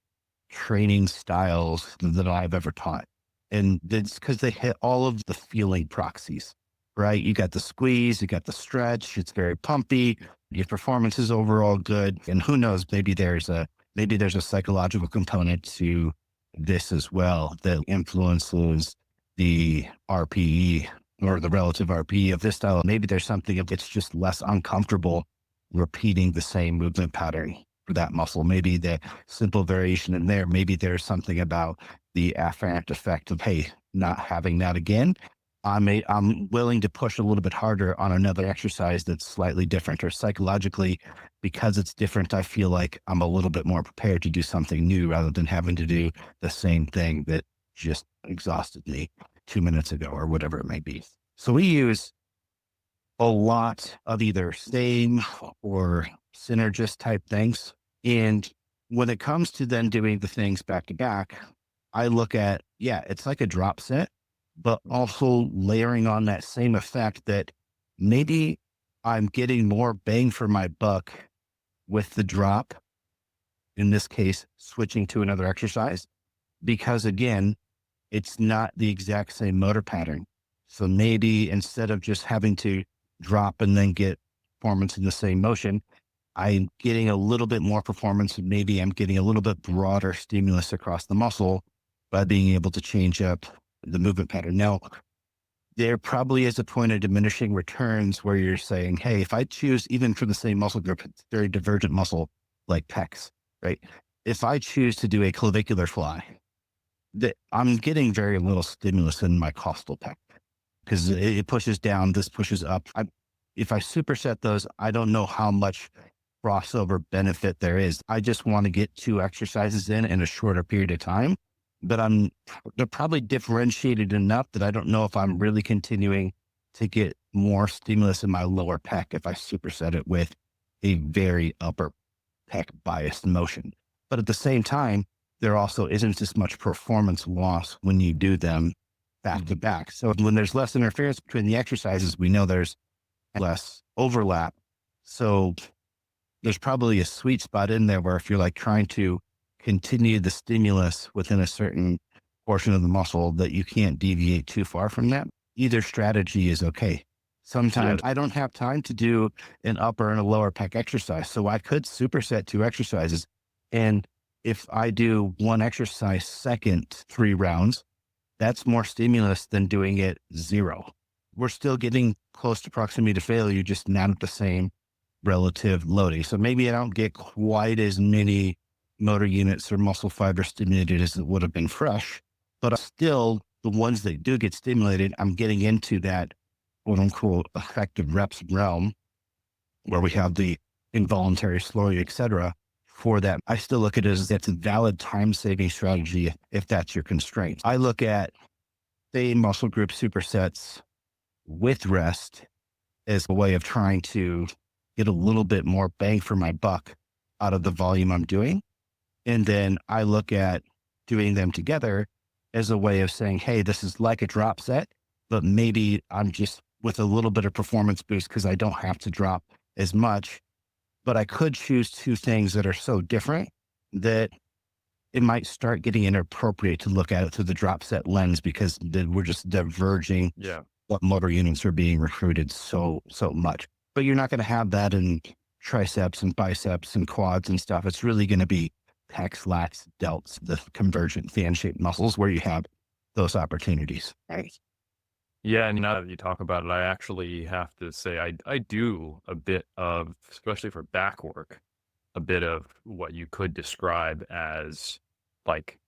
training styles that I've ever taught. And it's because they hit all of the feeling proxies, right? You got the squeeze, you got the stretch, it's very pumpy, your performance is overall good. And who knows, maybe there's a psychological component to this as well that influences the RPE or the relative RPE of this style. Maybe there's something if it's just less uncomfortable repeating the same movement pattern for that muscle. Maybe the simple variation in there, maybe there's something about the afferent effect of, hey, not having that again. I'm willing to push a little bit harder on another exercise that's slightly different, or psychologically, because it's different, I feel like I'm a little bit more prepared to do something new rather than having to do the same thing that just exhausted me 2 minutes ago or whatever it may be. So we use a lot of either same or synergist type things. And when it comes to then doing the things back to back, I look at, yeah, it's like a drop set, but also layering on that same effect that maybe I'm getting more bang for my buck with the drop, in this case, switching to another exercise, because again, it's not the exact same motor pattern. So maybe instead of just having to drop and then get performance in the same motion, I'm getting a little bit more performance. And maybe I'm getting a little bit broader stimulus across the muscle by being able to change up the movement pattern. Now, there probably is a point of diminishing returns where you're saying, hey, if I choose, even for the same muscle group, it's very divergent muscle like pecs, right? If I choose to do a clavicular fly, that I'm getting very little stimulus in my costal pec because it pushes down, this pushes up. If I superset those, I don't know how much crossover benefit there is. I just want to get 2 exercises in a shorter period of time, but they're probably differentiated enough that I don't know if I'm really continuing to get more stimulus in my lower pec if I superset it with a very upper pec biased motion. But at the same time, there also isn't as much performance loss when you do them back to back. So when there's less interference between the exercises, we know there's less overlap. So there's probably a sweet spot in there where if you're like trying to continue the stimulus within a certain portion of the muscle, that you can't deviate too far from that, either strategy is okay. Sometimes I don't have time to do an upper and a lower pec exercise. So I could superset 2 exercises. And if I do one exercise second 3 rounds, that's more stimulus than doing it 0. We're still getting close to proximity to failure, just not at the same relative loading. So maybe I don't get quite as many motor units or muscle fiber stimulated as it would have been fresh, but still the ones that do get stimulated, I'm getting into that quote unquote effective reps realm where we have the involuntary slowing, et cetera. For that, I still look at it as that's a valid time saving strategy if that's your constraint. I look at, say, muscle group supersets with rest as a way of trying to get a little bit more bang for my buck out of the volume I'm doing. And then I look at doing them together as a way of saying, hey, this is like a drop set, but maybe I'm just with a little bit of performance boost because I don't have to drop as much. But I could choose 2 things that are so different that it might start getting inappropriate to look at it through the drop set lens because we're just diverging what motor units are being recruited so much. But you're not going to have that in triceps and biceps and quads and stuff. It's really going to be pecs, lats, delts, the convergent fan-shaped muscles where you have those opportunities. Right. Yeah, and now that you talk about it, I actually have to say I do a bit of, especially for back work, a bit of what you could describe as like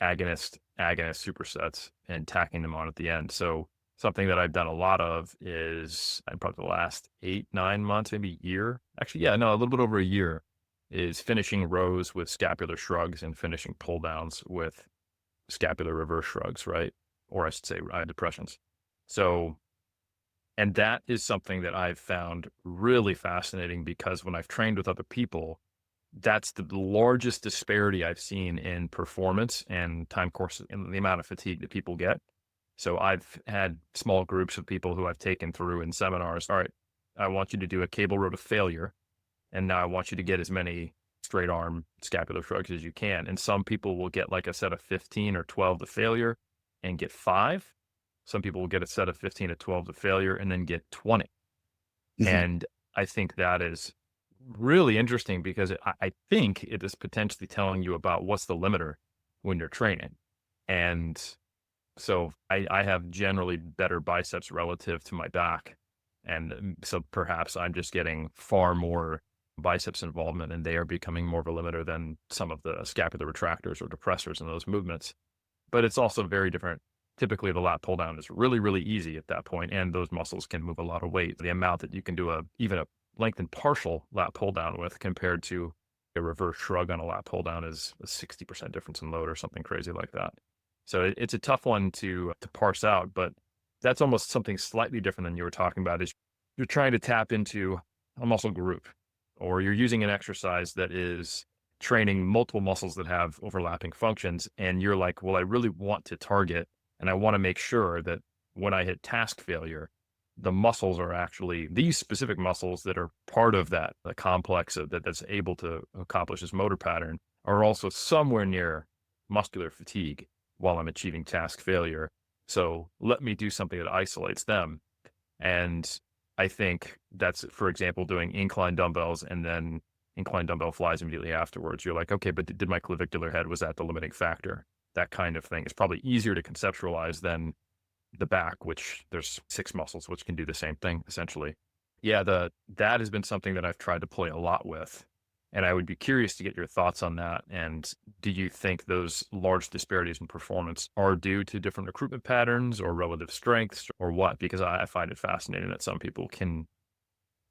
agonist supersets and tacking them on at the end. So something that I've done a lot of is probably the last 8-9 months, maybe a year. Actually, yeah, no, a little bit over a year, is finishing rows with scapular shrugs and finishing pull downs with scapular reverse shrugs, right? Or I should say depressions. So, and that is something that I've found really fascinating because when I've trained with other people, that's the largest disparity I've seen in performance and time course and the amount of fatigue that people get. So I've had small groups of people who I've taken through in seminars. All right, I want you to do a cable row to failure. And now I want you to get as many straight arm scapular shrugs as you can. And some people will get like a set of 15 or 12 to failure and get 5. Some people will get a set of 15 to 12 to failure and then get 20. And I think that is really interesting because I think it is potentially telling you about what's the limiter when you're training. And so I have generally better biceps relative to my back. And so perhaps I'm just getting far more biceps involvement and they are becoming more of a limiter than some of the scapular retractors or depressors in those movements. But it's also very different. Typically the lat pull down is really, really easy at that point, and those muscles can move a lot of weight. The amount that you can do even a lengthened partial lat pull down with compared to a reverse shrug on a lat pull down is a 60% difference in load or something crazy like that. So it's a tough one to parse out, but that's almost something slightly different than you were talking about is you're trying to tap into a muscle group or you're using an exercise that is training multiple muscles that have overlapping functions. And you're like, well, I really want to target and I want to make sure that when I hit task failure, the muscles are actually these specific muscles that are part of that, the complex that's able to accomplish this motor pattern are also somewhere near muscular fatigue while I'm achieving task failure. So let me do something that isolates them. And I think that's, for example, doing incline dumbbells and then incline dumbbell flies immediately afterwards. You're like, okay, but did my clavicular head, was that the limiting factor? That kind of thing is probably easier to conceptualize than the back, which there's 6 muscles, which can do the same thing essentially. Yeah, that has been something that I've tried to play a lot with. And I would be curious to get your thoughts on that. And do you think those large disparities in performance are due to different recruitment patterns or relative strengths or what? Because I find it fascinating that some people can,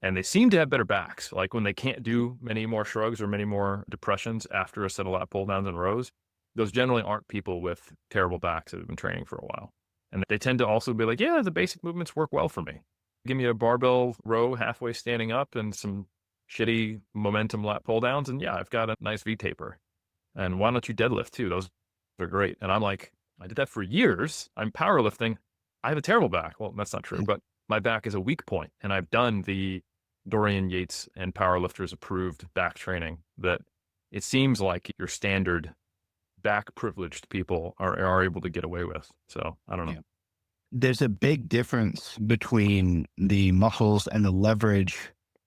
and they seem to have better backs. Like when they can't do many more shrugs or many more depressions after a set of lat pull downs and rows, those generally aren't people with terrible backs that have been training for a while. And they tend to also be like, yeah, the basic movements work well for me. Give me a barbell row halfway standing up and some shitty momentum lat pull downs. And yeah, I've got a nice V taper. And why don't you deadlift too? Those are great. And I'm like, I did that for years. I'm powerlifting. I have a terrible back. Well, that's not true, but my back is a weak point. And I've done the Dorian Yates and powerlifters approved back training that it seems like your standard back privileged people are able to get away with. So I don't know. Yeah. There's a big difference between the muscles and the leverage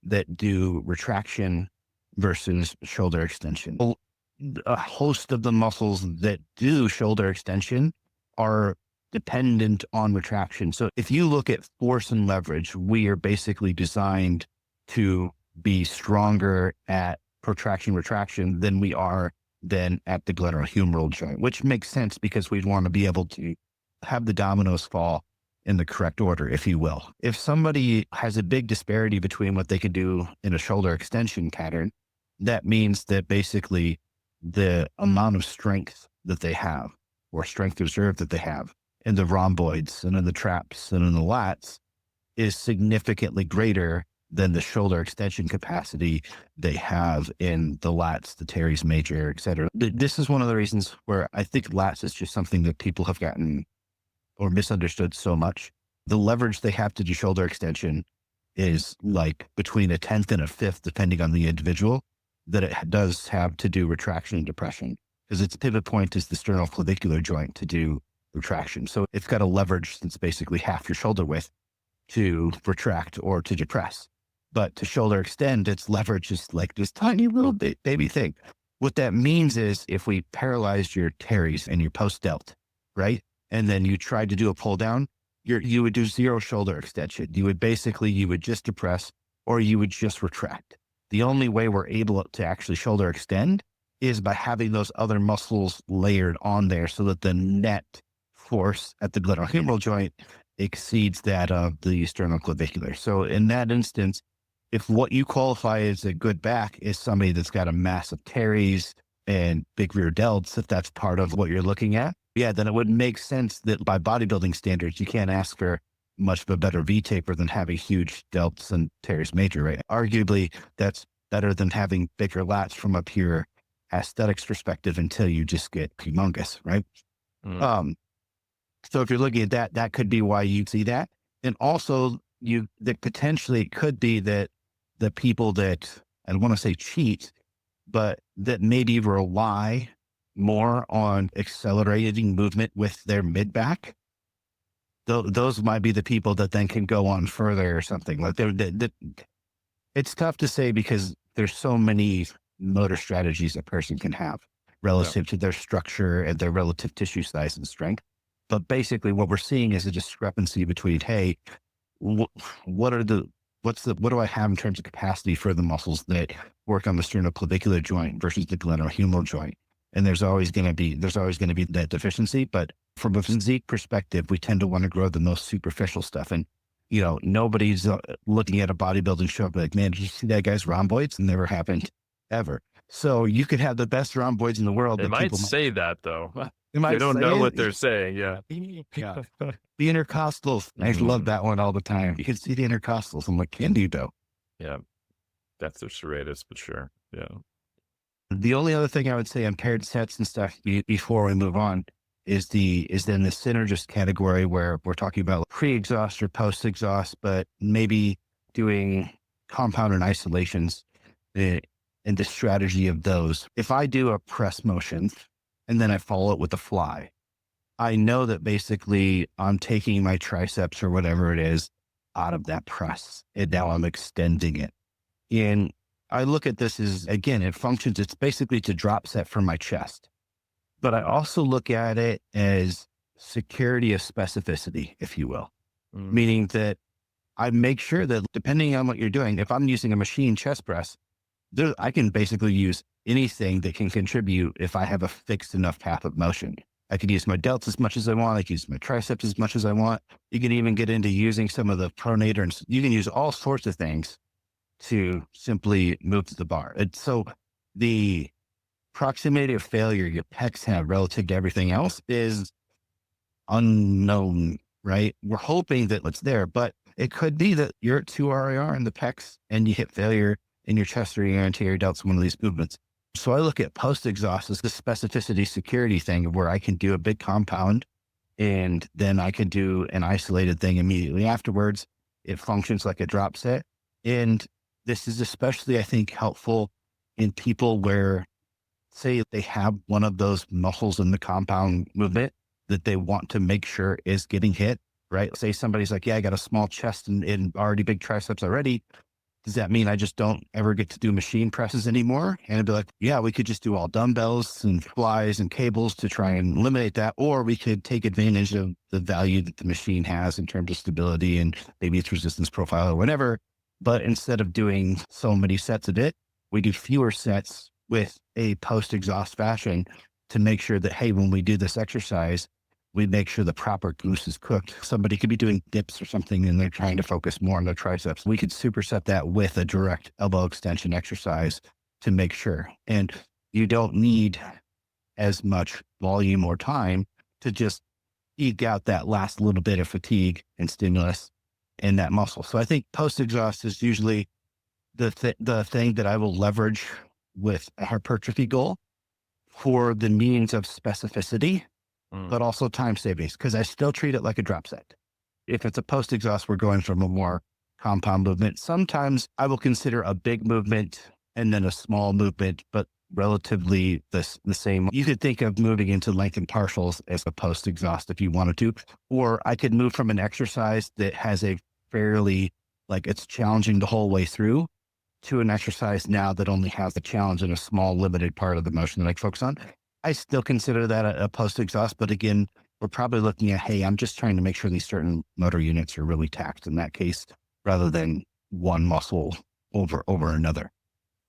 that do retraction versus shoulder extension. A host of the muscles that do shoulder extension are dependent on retraction. So if you look at force and leverage, we are basically designed to be stronger at protraction retraction than we are then at the glenohumeral joint, which makes sense because we'd want to be able to have the dominoes fall in the correct order, if you will. If somebody has a big disparity between what they can do in a shoulder extension pattern, that means that basically the amount of strength that they have or strength reserve that they have in the rhomboids and in the traps and in the lats is significantly greater than the shoulder extension capacity they have in the lats, the teres major, et cetera. This is one of the reasons where I think lats is just something that people have gotten or misunderstood so much. The leverage they have to do shoulder extension is like between 1/10 and 1/5, depending on the individual, that it does have to do retraction and depression, because its pivot point is the sternoclavicular joint to do retraction. So it's got a leverage that's basically half your shoulder width to retract or to depress. But to shoulder extend, its leverage is like this tiny little baby thing. What that means is if we paralyzed your teres and your post delt, right? And then you tried to do a pull down, you would do 0 shoulder extension. You would just depress or you would just retract. The only way we're able to actually shoulder extend is by having those other muscles layered on there so that the net force at the glenohumeral joint exceeds that of the sternoclavicular. So in that instance, if what you qualify as a good back is somebody that's got a massive teres and big rear delts, if that's part of what you're looking at, yeah, then it would make sense that by bodybuilding standards, you can't ask for much of a better V taper than having huge delts and teres major, right? Arguably, that's better than having bigger lats from a pure aesthetics perspective until you just get humongous, right? So if you're looking at that, that could be why you see that. And also that potentially it could be that the people that, I don't want to say cheat, but that maybe rely more on accelerating movement with their mid back, those might be the people that then can go on further or something. Like it's tough to say because there's so many motor strategies a person can have relative to their structure and their relative tissue size and strength. But basically what we're seeing is a discrepancy between, hey, what do I have in terms of capacity for the muscles that work on the sternoclavicular joint versus the glenohumeral joint? And there's always going to be that deficiency. But from a physique perspective, we tend to want to grow the most superficial stuff. And, nobody's looking at a bodybuilding show and be like, man, did you see that guy's rhomboids? And never happened ever. So you could have the best rhomboids in the world. They might say that though. They don't know what they're saying. Yeah. Yeah. The intercostals. I love that one all the time. You can see the intercostals. I'm like, can you though? Yeah. That's their serratus, but sure. Yeah. The only other thing I would say on paired sets and stuff before we move on is then the synergist category, where we're talking about pre-exhaust or post-exhaust, but maybe doing compound and isolations, eh, and the strategy of those. If I do a press motion and then I follow it with a fly, I know that basically I'm taking my triceps or whatever it is out of that press, and now I'm extending it. And I look at this as, again, it's basically to drop set for my chest. But I also look at it as security of specificity, if you will, Mm. meaning that I make sure that depending on what you're doing, if I'm using a machine chest press, I can basically use anything that can contribute if I have a fixed enough path of motion. I can use my delts as much as I want. I can use my triceps as much as I want. You can even get into using some of the pronator, and you can use all sorts of things to simply move to the bar. And so the proximity of failure your pecs have relative to everything else is unknown, right? We're hoping that it's there, but it could be that you're at 2 RIR in the pecs and you hit failure in your chest or your anterior delts, one of these movements. So I look at post-exhaust as the specificity security thing, where I can do a big compound and then I could do an isolated thing immediately afterwards. It functions like a drop set. And this is especially, I think, helpful in people where, say, they have one of those muscles in the compound movement that they want to make sure is getting hit, right? Say somebody's like, yeah, I got a small chest and already big triceps already. Does that mean I just don't ever get to do machine presses anymore? And it'd be like, yeah, we could just do all dumbbells and flies and cables to try and eliminate that. Or we could take advantage of the value that the machine has in terms of stability and maybe its resistance profile or whatever. But instead of doing so many sets of it, we do fewer sets with a post-exhaust fashion to make sure that, hey, when we do this exercise, we make sure the proper goose is cooked. Somebody could be doing dips or something and they're trying to focus more on their triceps. We could superset that with a direct elbow extension exercise to make sure. And you don't need as much volume or time to just eke out that last little bit of fatigue and stimulus in that muscle. So I think post-exhaust is usually the thing that I will leverage with a hypertrophy goal for the means of specificity, but also time savings, because I still treat it like a drop set. If it's a post-exhaust, we're going from a more compound movement. Sometimes I will consider a big movement and then a small movement, but relatively the same. You could think of moving into lengthened partials as a post-exhaust if you wanted to, or I could move from an exercise that has a fairly, like, it's challenging the whole way through, to an exercise now that only has the challenge in a small limited part of the motion that I focus on. I still consider that a post-exhaust, but again, we're probably looking at, hey, I'm just trying to make sure these certain motor units are really taxed in that case, rather than one muscle over another.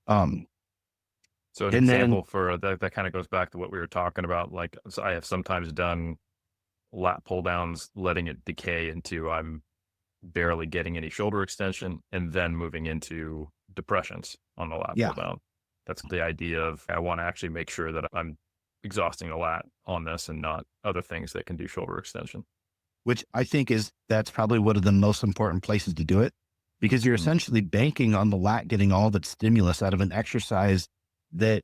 So an example for that kind of goes back to what we were talking about. Like, so I have sometimes done lat pull downs, letting it decay into I'm barely getting any shoulder extension, and then moving into depressions on the lat pull down. That's the idea of, I want to actually make sure that I'm exhausting the lat on this and not other things that can do shoulder extension. Which I think that's probably one of the most important places to do it, because you're essentially banking on the lat getting all that stimulus out of an exercise that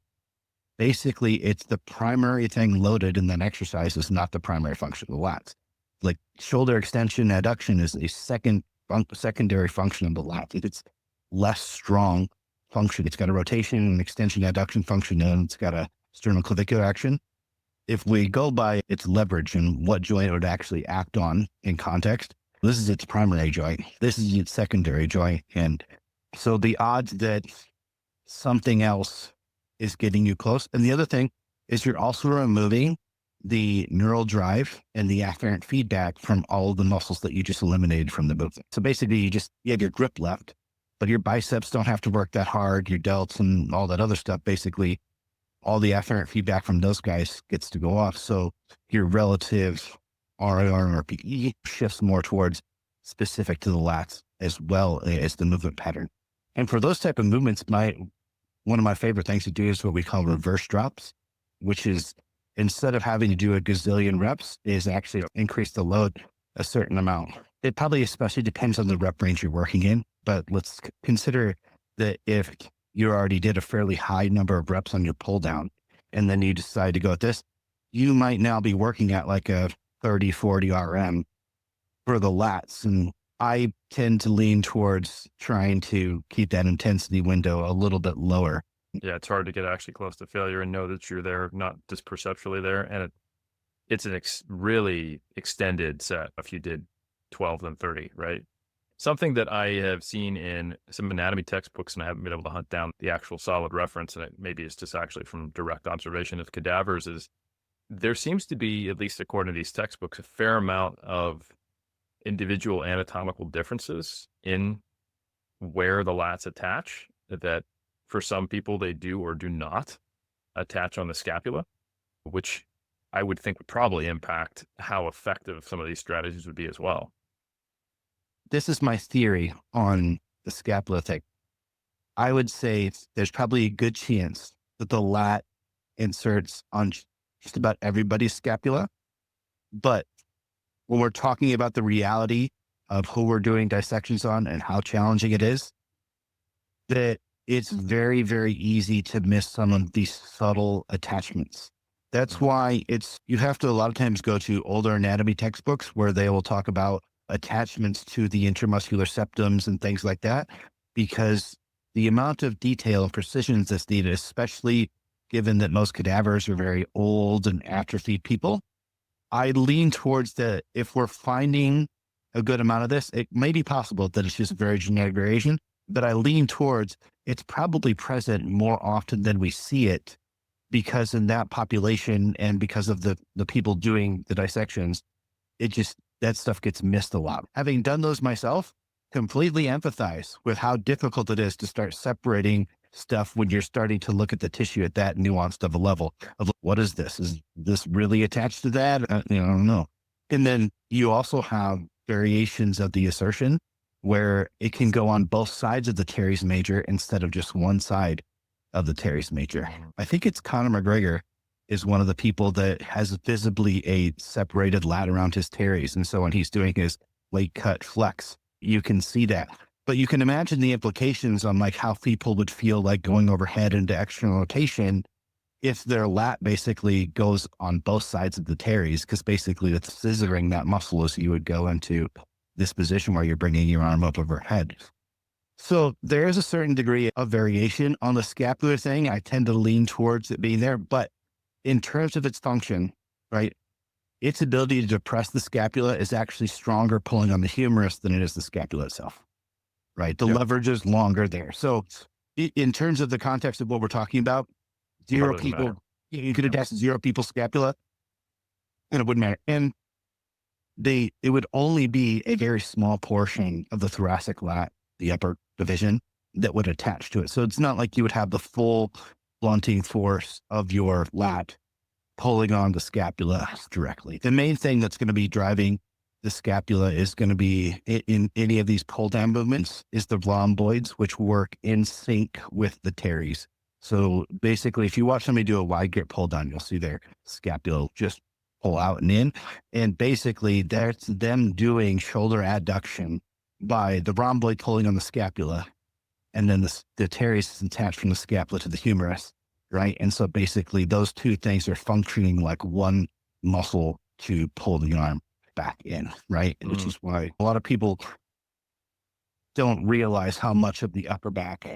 basically it's the primary thing loaded in that exercise is not the primary function of the lats. Like shoulder extension, adduction is a secondary function of the lat. It's less strong function. It's got a rotation and extension adduction function, and it's got a sternoclavicular action. If we go by its leverage and what joint it would actually act on in context, this is its primary joint. This is its secondary joint. And so the odds that something else is getting you close. And the other thing is you're also removing the neural drive and the afferent feedback from all of the muscles that you just eliminated from the movement. So basically you have your grip left, but your biceps don't have to work that hard. Your delts and all that other stuff, basically all the afferent feedback from those guys gets to go off. So your relative RIR and RPE shifts more towards specific to the lats as well as the movement pattern. And for those type of movements, one of my favorite things to do is what we call reverse drops, which is instead of having to do a gazillion reps, is actually increase the load a certain amount. It probably especially depends on the rep range you're working in, but let's consider that if you already did a fairly high number of reps on your pull down, and then you decide to go at this, you might now be working at like a 30, 40 RM for the lats. And I tend to lean towards trying to keep that intensity window a little bit lower. Yeah, it's hard to get actually close to failure and know that you're there, not just perceptually there. And it's an really extended set if you did 12 than 30, right? Something that I have seen in some anatomy textbooks, and I haven't been able to hunt down the actual solid reference, and maybe it's just actually from direct observation of cadavers, is there seems to be, at least according to these textbooks, a fair amount of individual anatomical differences in where the lats attach, that for some people they do or do not attach on the scapula, which I would think would probably impact how effective some of these strategies would be as well. This is my theory on the scapula thing. I would say there's probably a good chance that the lat inserts on just about everybody's scapula. But when we're talking about the reality of who we're doing dissections on and how challenging it is, that it's very, very easy to miss some of these subtle attachments. That's why you have to a lot of times go to older anatomy textbooks where they will talk about attachments to the intramuscular septums and things like that, because the amount of detail and precision that's needed, especially given that most cadavers are very old and atrophied people, I lean towards that if we're finding a good amount of this, it may be possible that it's just very genetic variation, but I lean towards it's probably present more often than we see it, because in that population and because of the people doing the dissections, that stuff gets missed a lot. Having done those myself, completely empathize with how difficult it is to start separating stuff when you're starting to look at the tissue at that nuanced of a level of what is this? Is this really attached to that? I don't know. And then you also have variations of the assertion where it can go on both sides of the teres major instead of just one side of the teres major. I think it's Conor McGregor is one of the people that has visibly a separated lat around his teres. And so when he's doing his weight cut flex, you can see that. But you can imagine the implications on like how people would feel like going overhead into external rotation if their lat basically goes on both sides of the teres, because basically it's scissoring that muscle as you would go into this position where you're bringing your arm up overhead. So there is a certain degree of variation on the scapular thing. I tend to lean towards it being there, but in terms of its function, right, its ability to depress the scapula is actually stronger pulling on the humerus than it is the scapula itself, right? The leverage is longer there. So in terms of the context of what we're talking about, zero people, you could attach 0 people's scapula and it wouldn't matter. And it would only be a very small portion of the thoracic lat, the upper division, that would attach to it. So it's not like you would have the full blunting force of your lat pulling on the scapula directly. The main thing that's going to be driving the scapula is going to be in any of these pull down movements is the rhomboids, which work in sync with the teres. So basically, if you watch somebody do a wide grip pull down, you'll see their scapula just pull out and in. And basically, that's them doing shoulder adduction by the rhomboid pulling on the scapula. And then the teres is attached from the scapula to the humerus, right? And so basically, those two things are functioning like one muscle to pull the arm back in, right? Which is why a lot of people don't realize how much of the upper back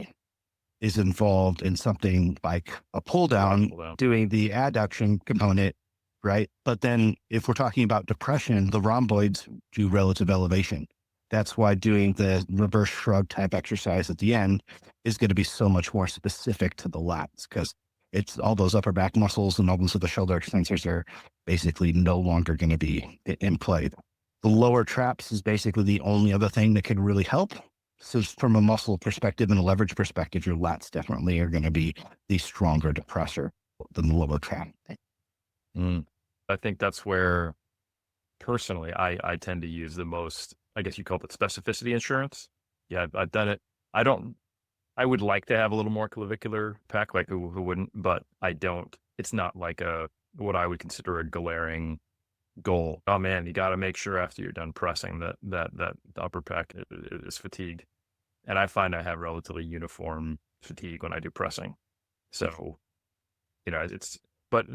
is involved in something like a pull down, doing the adduction component, right? But then if we're talking about depression, the rhomboids do relative elevation. That's why doing the reverse shrug type exercise at the end is going to be so much more specific to the lats, because it's all those upper back muscles and all those other shoulder extensors are basically no longer going to be in play. The lower traps is basically the only other thing that can really help. So from a muscle perspective and a leverage perspective, your lats definitely are going to be the stronger depressor than the lower trap. I think that's where, personally, I tend to use the most, I guess you call it specificity insurance. Yeah, I've done it. I would like to have a little more clavicular pack, like who wouldn't, but I don't. It's not like what I would consider a glaring goal. Oh man, you got to make sure after you're done pressing that upper pack is fatigued. And I find I have relatively uniform fatigue when I do pressing. So, but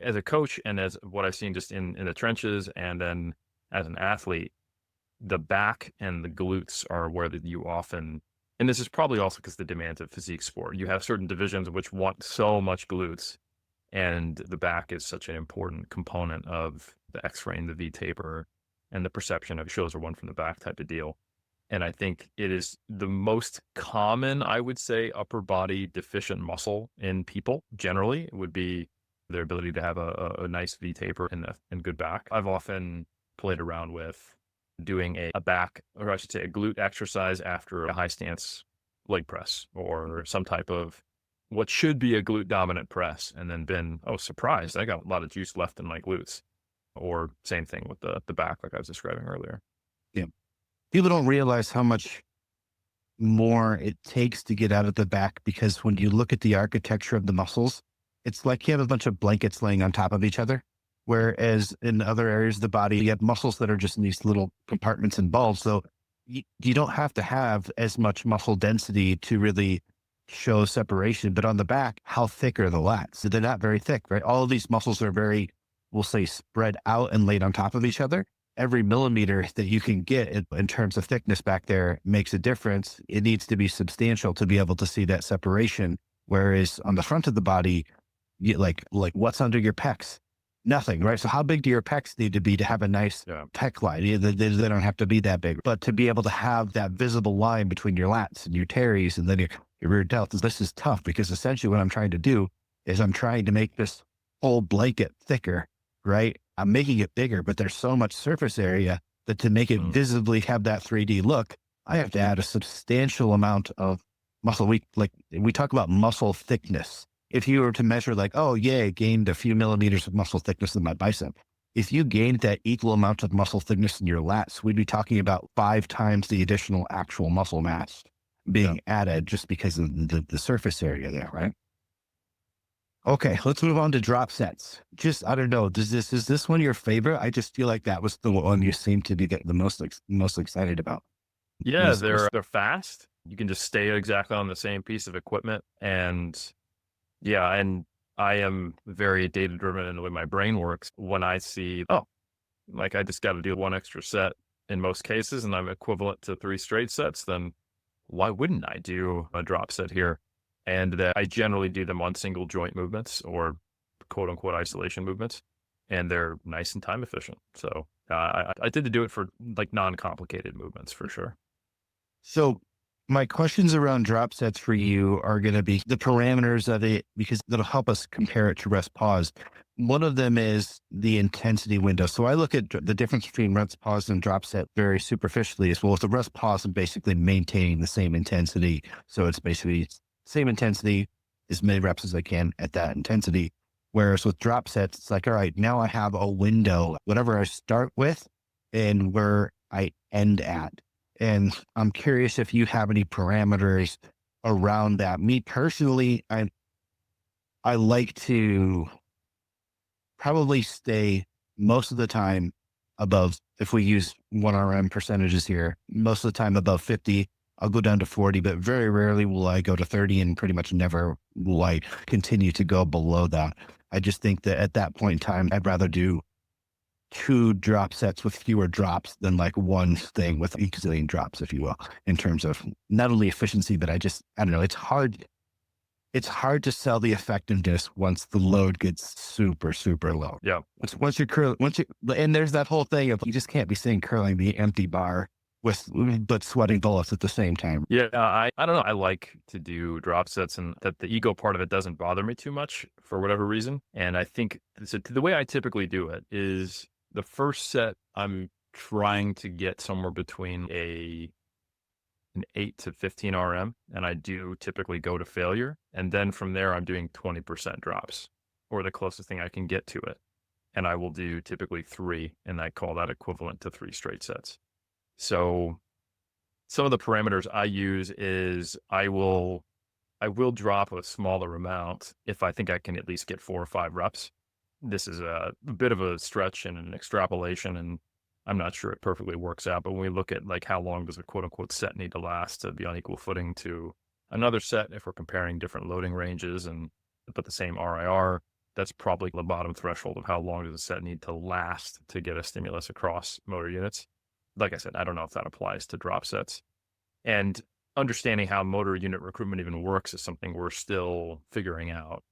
as a coach and as what I've seen just in the trenches and then as an athlete, the back and the glutes are where you often, and this is probably also because the demands of physique sport, you have certain divisions which want so much glutes, and the back is such an important component of the X-frame, the V-taper, and the perception of shows are one from the back type of deal. And I think it is the most common, I would say, upper body deficient muscle in people generally would be their ability to have a nice V-taper and good back. I've often played around with doing a back, or I should say a glute exercise after a high stance leg press or some type of what should be a glute dominant press, and then been, oh, surprised, I got a lot of juice left in my glutes. Or same thing with the back, like I was describing earlier. Yeah. People don't realize how much more it takes to get out of the back, because when you look at the architecture of the muscles, it's like you have a bunch of blankets laying on top of each other. Whereas in other areas of the body, you have muscles that are just in these little compartments and bulbs. So you don't have to have as much muscle density to really show separation. But on the back, how thick are the lats? So they're not very thick, right? All of these muscles are very, we'll say, spread out and laid on top of each other. Every millimeter that you can get in terms of thickness back there makes a difference. It needs to be substantial to be able to see that separation. Whereas on the front of the body, like what's under your pecs? Nothing, right? So how big do your pecs need to be to have a nice pec line? They don't have to be that big, but to be able to have that visible line between your lats and your teres and then your rear delts, this is tough, because essentially what I'm trying to do is I'm trying to make this whole blanket thicker, right? I'm making it bigger, but there's so much surface area that to make it visibly have that 3D look, I have to add a substantial amount of muscle. We talk about muscle thickness. If you were to measure like, oh yeah, gained a few millimeters of muscle thickness in my bicep. If you gained that equal amount of muscle thickness in your lats, we'd be talking about 5 times the additional actual muscle mass being added just because of the surface area there, right? Okay, let's move on to drop sets. Just, I don't know, is this one your favorite? I just feel like that was the one you seem to be getting the most excited about. Yeah, they're fast. You can just stay exactly on the same piece of equipment. And yeah, and I am very data driven in the way my brain works. When I see, oh, like I just got to do one extra set in most cases, and I'm equivalent to 3 straight sets, then why wouldn't I do a drop set here? And that I generally do them on single joint movements or quote unquote isolation movements, and they're nice and time efficient. So I did to do it for like non-complicated movements for sure. So my questions around drop sets for you are going to be the parameters of it, because that'll help us compare it to rest pause. One of them is the intensity window. So I look at the difference between rest pause and drop set very superficially as well. With the rest pause, I'm basically maintaining the same intensity. So it's basically same intensity, as many reps as I can at that intensity. Whereas with drop sets, it's like, all right, now I have a window, whatever I start with and where I end at. And I'm curious if you have any parameters around that. Me personally, I like to probably stay most of the time above, if we use 1RM percentages here, most of the time above 50. I'll go down to 40, but very rarely will I go to 30, and pretty much never will I continue to go below that. I just think that at that point in time, I'd rather do 2 drop sets with fewer drops than like one thing with a gazillion drops, if you will, in terms of not only efficiency, but I don't know. It's hard to sell the effectiveness once the load gets super, super low. Yeah. Once you're and there's that whole thing of you just can't be saying curling the empty bar but sweating bullets at the same time. Yeah, I don't know. I like to do drop sets, and that the ego part of it doesn't bother me too much for whatever reason. And I think so the way I typically do it is the first set, I'm trying to get somewhere between an 8 to 15 RM, and I do typically go to failure. And then from there, I'm doing 20% drops, or the closest thing I can get to it. And I will do typically 3, and I call that equivalent to 3 straight sets. So some of the parameters I use is I will drop a smaller amount if I think I can at least get 4 or 5 reps. This is a bit of a stretch and an extrapolation, and I'm not sure it perfectly works out. But when we look at like how long does a quote unquote set need to last to be on equal footing to Another set, if we're comparing different loading ranges and but the same RIR, that's probably the bottom threshold of how long does a set need to last to get a stimulus across motor units. Like I said, I don't know if that applies to drop sets. And understanding how motor unit recruitment even works is something we're still figuring out.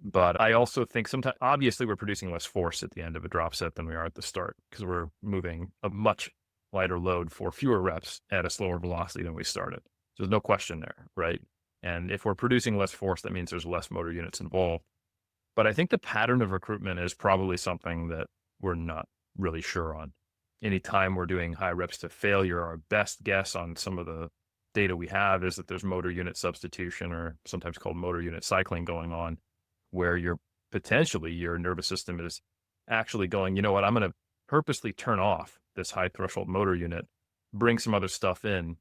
But I also think sometimes, obviously, we're producing less force at the end of a drop set than we are at the start because we're moving a much lighter load for fewer reps at a slower velocity than we started. So there's no question there, right? And if we're producing less force, that means there's less motor units involved. But I think the pattern of recruitment is probably something that we're not really sure on. Anytime we're doing high reps to failure, our best guess on some of the data we have is that there's motor unit substitution, or sometimes called motor unit cycling, going on, where you're potentially your nervous system is actually going, you know what, I'm going to purposely turn off this high threshold motor unit, bring some other stuff in,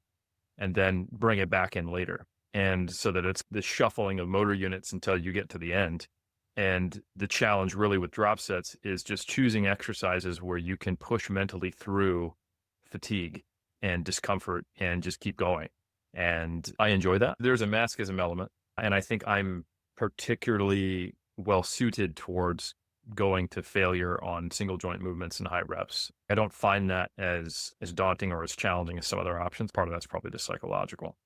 and then bring it back in later. And so that it's the shuffling of motor units until you get to the end. And the challenge really with drop sets is just choosing exercises where you can push mentally through fatigue and discomfort and just keep going. And I enjoy that. There's a masochism element, and I think I'm particularly well suited towards going to failure on single joint movements and high reps. I don't find that as daunting or as challenging as some other options. Part of that's probably just psychological.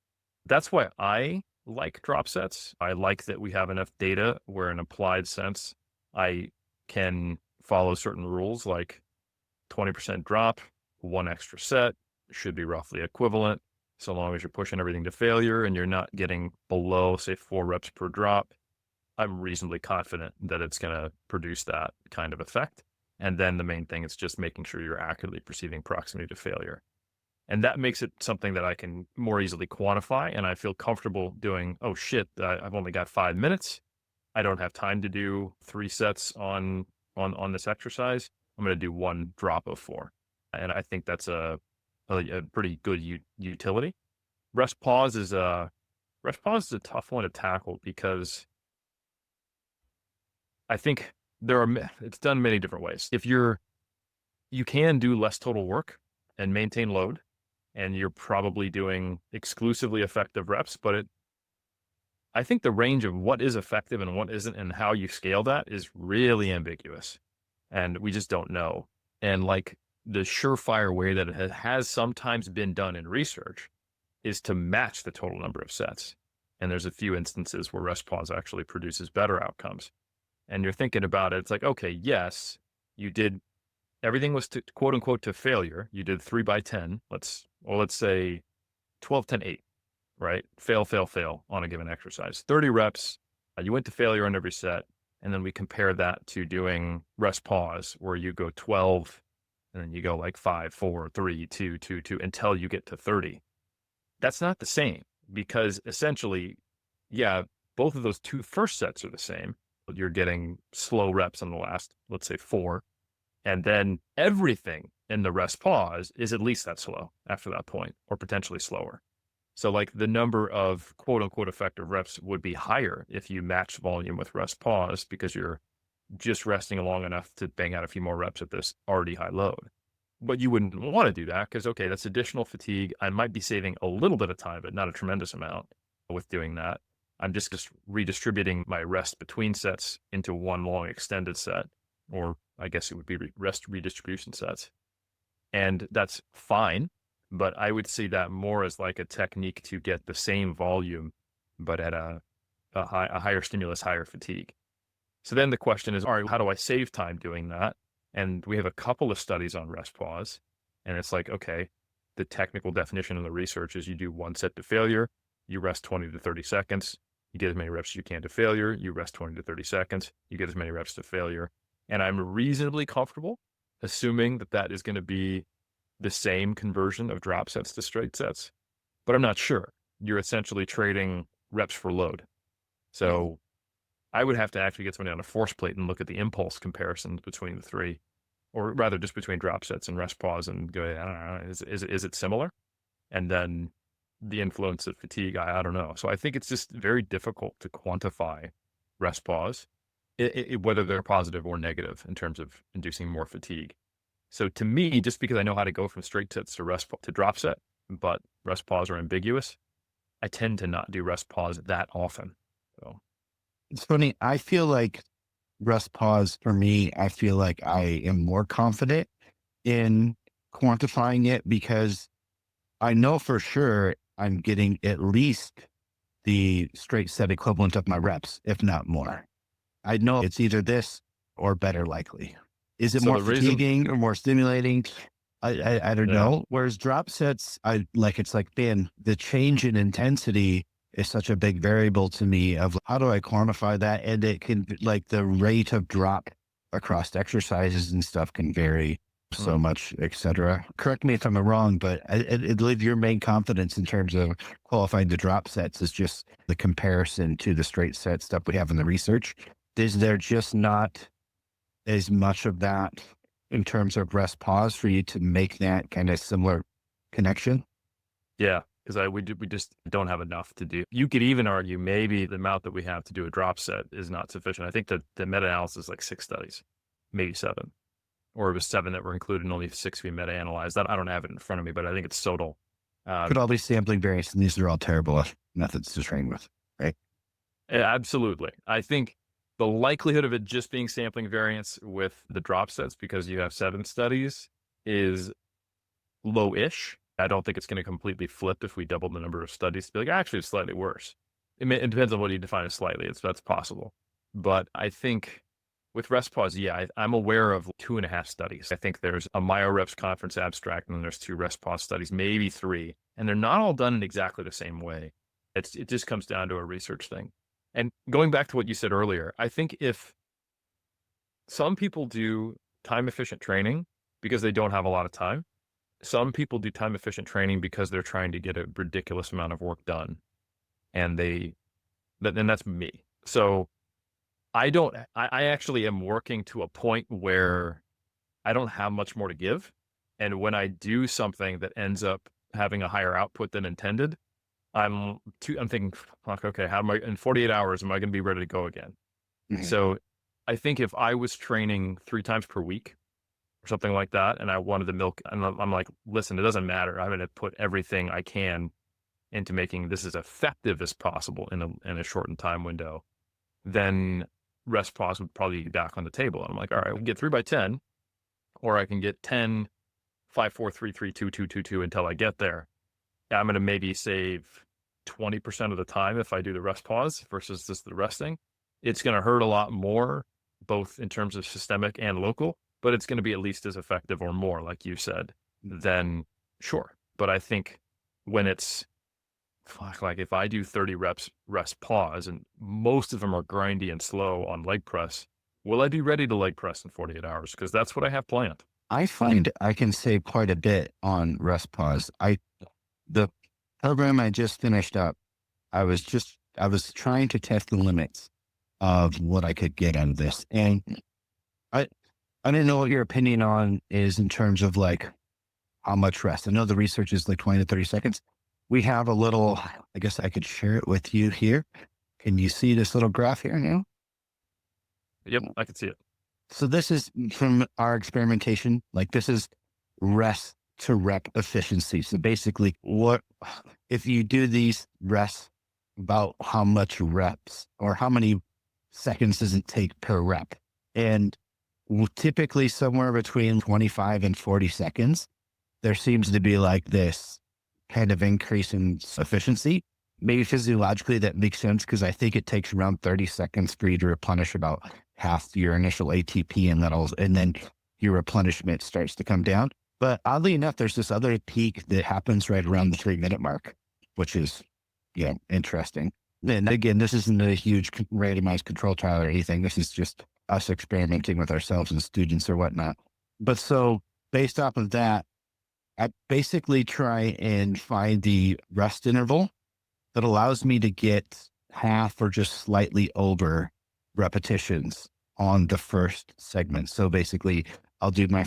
That's why I like drop sets. I like that we have enough data where, in applied sense, I can follow certain rules, like 20% drop, one extra set should be roughly equivalent, so long as you're pushing everything to failure and you're not getting below, say, 4 reps per drop. I'm reasonably confident that it's going to produce that kind of effect. And then the main thing is just making sure you're accurately perceiving proximity to failure. And that makes it something that I can more easily quantify, and I feel comfortable doing, oh shit, I've only got 5 minutes. I don't have time to do 3 sets on this exercise. I'm going to do 1 drop of 4. And I think that's a pretty good utility. Rest pause is a tough one to tackle because I think it's done many different ways. If you can do less total work and maintain load, and you're probably doing exclusively effective reps, but I think the range of what is effective and what isn't and how you scale that is really ambiguous, and we just don't know. And like the surefire way that it has sometimes been done in research is to match the total number of sets. And there's a few instances where rest pause actually produces better outcomes. And you're thinking about it, it's like, okay, yes, you did, everything was to quote unquote to failure. You did 3 by 10. Let's say 12, 10, 8, right? Fail on a given exercise. 30 reps, you went to failure on every set. And then we compare that to doing rest pause, where you go 12, and then you go like 5, 4, 3, 2, 2, 2, until you get to 30. That's not the same, because essentially, yeah, both of those 2 first sets are the same. You're getting slow reps on the last, let's say 4. And then everything in the rest pause is at least that slow after that point, or potentially slower. So like the number of quote unquote effective reps would be higher if you match volume with rest pause, because you're just resting long enough to bang out a few more reps at this already high load. But you wouldn't want to do that because, okay, that's additional fatigue. I might be saving a little bit of time, but not a tremendous amount with doing that. I'm just redistributing my rest between sets into one long extended set, or I guess it would be rest redistribution sets. And that's fine, but I would see that more as like a technique to get the same volume, but at a higher stimulus, higher fatigue. So then the question is, all right, how do I save time doing that? And we have a couple of studies on rest pause, and it's like, okay, the technical definition of the research is you do 1 set to failure, you rest 20 to 30 seconds, you get as many reps as you can to failure, you rest 20 to 30 seconds, you get as many reps to failure. And I'm reasonably comfortable assuming that that is going to be the same conversion of drop sets to straight sets, but I'm not sure. You're essentially trading reps for load. So I would have to actually get somebody on a force plate and look at the impulse comparisons between the 3, or rather just between drop sets and rest pause, and go, I don't know, is it similar? And then the influence of fatigue, I don't know. So I think it's just very difficult to quantify rest pause, whether they're positive or negative in terms of inducing more fatigue. So to me, just because I know how to go from straight sets to drop set, but rest pause are ambiguous, I tend to not do rest pause that often. So It's funny. I feel like rest pause for me, I feel like I am more confident in quantifying it because I know for sure I'm getting at least the straight set equivalent of my reps, if not more. I know it's either this or better likely. Is it so more the reason, fatiguing or more stimulating? I don't yeah. know. Whereas drop sets, I like it's like, man, the change in intensity is such a big variable to me of how do I quantify that? And it can like the rate of drop across exercises and stuff can vary so Mm. much, etc. Correct me if I'm wrong, but I believe your main confidence in terms of qualifying the drop sets is just the comparison to the straight set stuff we have in the research. Is there just not as much of that in terms of rest pause for you to make that kind of similar connection? Yeah, because we just don't have enough to do. You could even argue maybe the amount that we have to do a drop set is not sufficient. I think that the meta-analysis is like 6 studies, maybe 7, or it was 7 that were included and only 6 we meta-analyzed. That I don't have it in front of me, but I think it's total. Could all be sampling variance, and these are all terrible methods to train with, right? Absolutely. I think the likelihood of it just being sampling variance with the drop sets because you have 7 studies is low-ish. I don't think it's going to completely flip if we double the number of studies to be like, actually, it's slightly worse. It depends on what you define as slightly. That's possible. But I think with rest pause, yeah, I'm aware of 2.5 studies. I think there's a MyoReps conference abstract, and then there's 2 rest pause studies, maybe 3. And they're not all done in exactly the same way. It just comes down to a research thing. And going back to what you said earlier, I think if some people do time efficient training because they don't have a lot of time, some people do time efficient training because they're trying to get a ridiculous amount of work done. And that's me. So I actually am working to a point where I don't have much more to give. And when I do something that ends up having a higher output than intended, I'm thinking, fuck, okay, how am I in 48 hours? Am I going to be ready to go again? Mhm. So I think if I was training 3 times per week or something like that, and I wanted to milk, and I'm like, listen, it doesn't matter. I'm going to put everything I can into making this as effective as possible in a shortened time window. Then rest pause would probably be back on the table. I'm like, all right, we can get 3 by 10, or I can get 10, 5, 4, 3, 3, 2, 2, 2, 2 until I get there. I'm going to maybe save 20% of the time if I do the rest pause versus just the resting. It's going to hurt a lot more, both in terms of systemic and local, but it's going to be at least as effective or more, like you said, then sure. But I think when it's like if I do 30 reps rest pause and most of them are grindy and slow on leg press, will I be ready to leg press in 48 hours? Because that's what I have planned. I find I can save quite a bit on rest pause. The program I just finished up, I was trying to test the limits of what I could get out of this. And I I didn't know what your opinion on is in terms of like how much rest. I know the research is like 20 to 30 seconds. We have a little, I guess I could share it with you here. Can you see this little graph here now? Yep, I can see it. So this is from our experimentation. Like this is rest to rep efficiency. So basically what, if you do these rests, about how much reps or how many seconds does it take per rep? And typically somewhere between 25 and 40 seconds, there seems to be like this kind of increase in efficiency. Maybe physiologically that makes sense because I think it takes around 30 seconds for you to replenish about half your initial ATP and levels, and then your replenishment starts to come down. But oddly enough, there's this other peak that happens right around the 3-minute mark, which is, yeah, interesting. And again, this isn't a huge randomized control trial or anything. This is just us experimenting with ourselves and students or whatnot. But so based off of that, I basically try and find the rest interval that allows me to get half or just slightly over repetitions on the first segment. So basically, I'll do my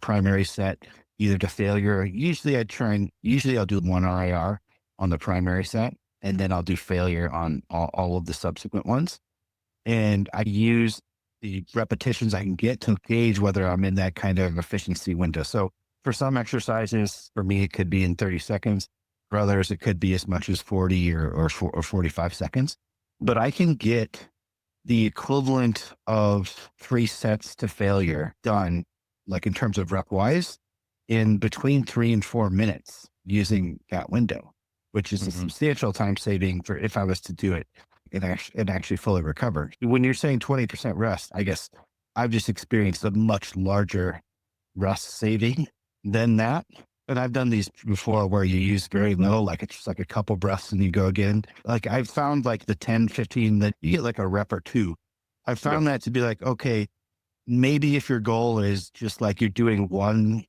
primary set either to failure. Usually I'll do 1 RIR on the primary set, and then I'll do failure on all of the subsequent ones. And I use the repetitions I can get to gauge whether I'm in that kind of efficiency window. So for some exercises, for me, it could be in 30 seconds. For others, it could be as much as 40 or 45 seconds. But I can get the equivalent of 3 sets to failure done, like in terms of rep wise, in between 3 and 4 minutes using that window, which is a substantial time saving for if I was to do it and actually fully recover. When you're saying 20% rest, I guess I've just experienced a much larger rest saving than that. And I've done these before where you use very low, like it's just like a couple breaths and you go again. Like I've found like the 10, 15 that you get like a rep or two. I found that to be like, okay, maybe if your goal is just like you're doing one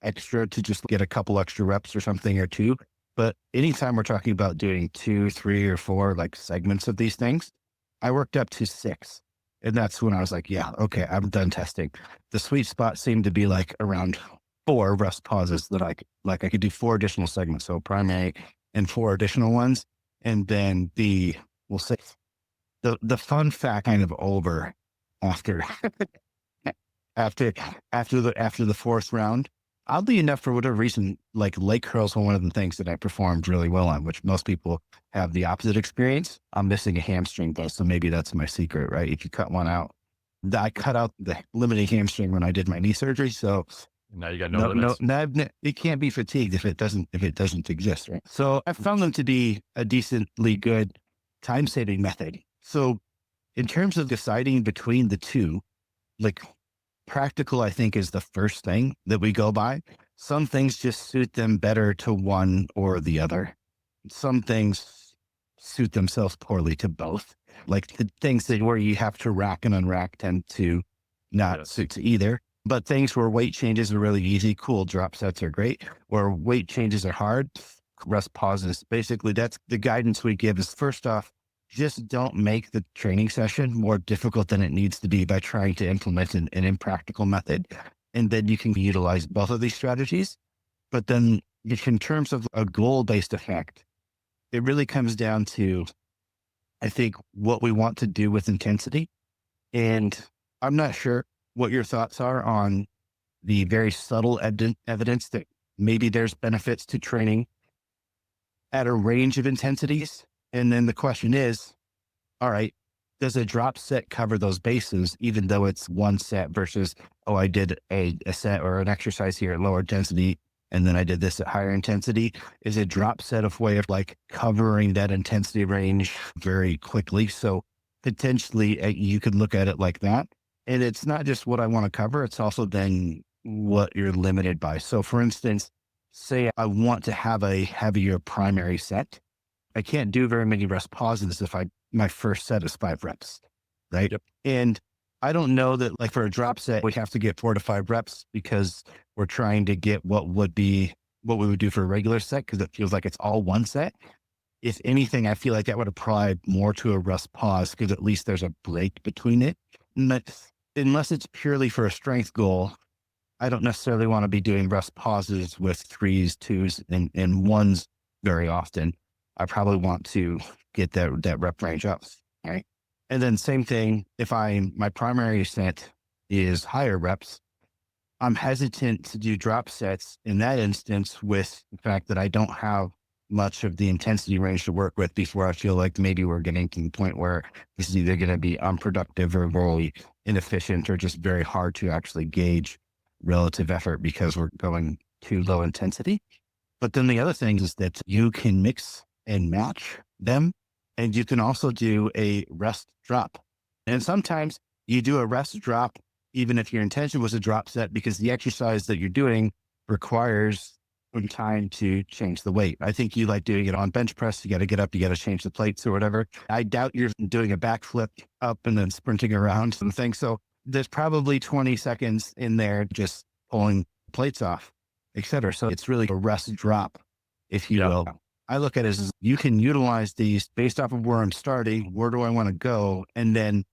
extra to just get a couple extra reps or something or two. But anytime we're talking about doing 2, 3, or 4 like segments of these things, I worked up to 6. And that's when I was like, yeah, okay, I'm done testing. The sweet spot seemed to be like around 4 rest pauses that I could do 4 additional segments. So primary and 4 additional ones. And then we'll say the fun fact kind of over after, after the 4th round. Oddly enough, for whatever reason, like leg curls were one of the things that I performed really well on, which most people have the opposite experience. I'm missing a hamstring though, so maybe that's my secret, right? If you cut one out, I cut out the limiting hamstring when I did my knee surgery. So now you got no limits. it can't be fatigued if it doesn't exist, right? So I found them to be a decently good time saving method. So in terms of deciding between the two, like practical, I think, is the first thing that we go by. Some things just suit them better to one or the other. Some things suit themselves poorly to both. Like the things where you have to rack and unrack tend to not suit to either. But things where weight changes are really easy, cool, drop sets are great. Where weight changes are hard, rest pauses. Basically, that's the guidance we give is first off, just don't make the training session more difficult than it needs to be by trying to implement an impractical method. And then you can utilize both of these strategies. But then in terms of a goal-based effect, it really comes down to, I think, what we want to do with intensity. And I'm not sure what your thoughts are on the very subtle evidence that maybe there's benefits to training at a range of intensities. And then the question is, all right, does a drop set cover those bases, even though it's one set versus, oh, I did a set or an exercise here at lower intensity, and then I did this at higher intensity? Is a drop set a way of like covering that intensity range very quickly? So potentially you could look at it like that. And it's not just what I want to cover, it's also then what you're limited by. So for instance, say I want to have a heavier primary set. I can't do very many rest pauses if my first set is 5 reps, right? Yep. And I don't know that like for a drop set, we have to get 4 to 5 reps because we're trying to get what we would do for a regular set because it feels like it's all one set. If anything, I feel like that would apply more to a rest pause because at least there's a break between it. Unless it's purely for a strength goal, I don't necessarily want to be doing rest pauses with 3s, 2s, and 1s very often. I probably want to get that rep range up, right? And then same thing, if my primary set is higher reps, I'm hesitant to do drop sets in that instance with the fact that I don't have much of the intensity range to work with before I feel like maybe we're getting to the point where this is either going to be unproductive or really inefficient or just very hard to actually gauge relative effort because we're going too low intensity. But then the other thing is that you can mix and match them. And you can also do a rest drop. And sometimes you do a rest drop, even if your intention was a drop set, because the exercise that you're doing requires some time to change the weight. I think you like doing it on bench press. You got to get up, you got to change the plates or whatever. I doubt you're doing a backflip up and then sprinting around something. So there's probably 20 seconds in there just pulling plates off, et cetera. So it's really a rest drop, if you will. I look at it as you can utilize these based off of where I'm starting, where do I want to go? And then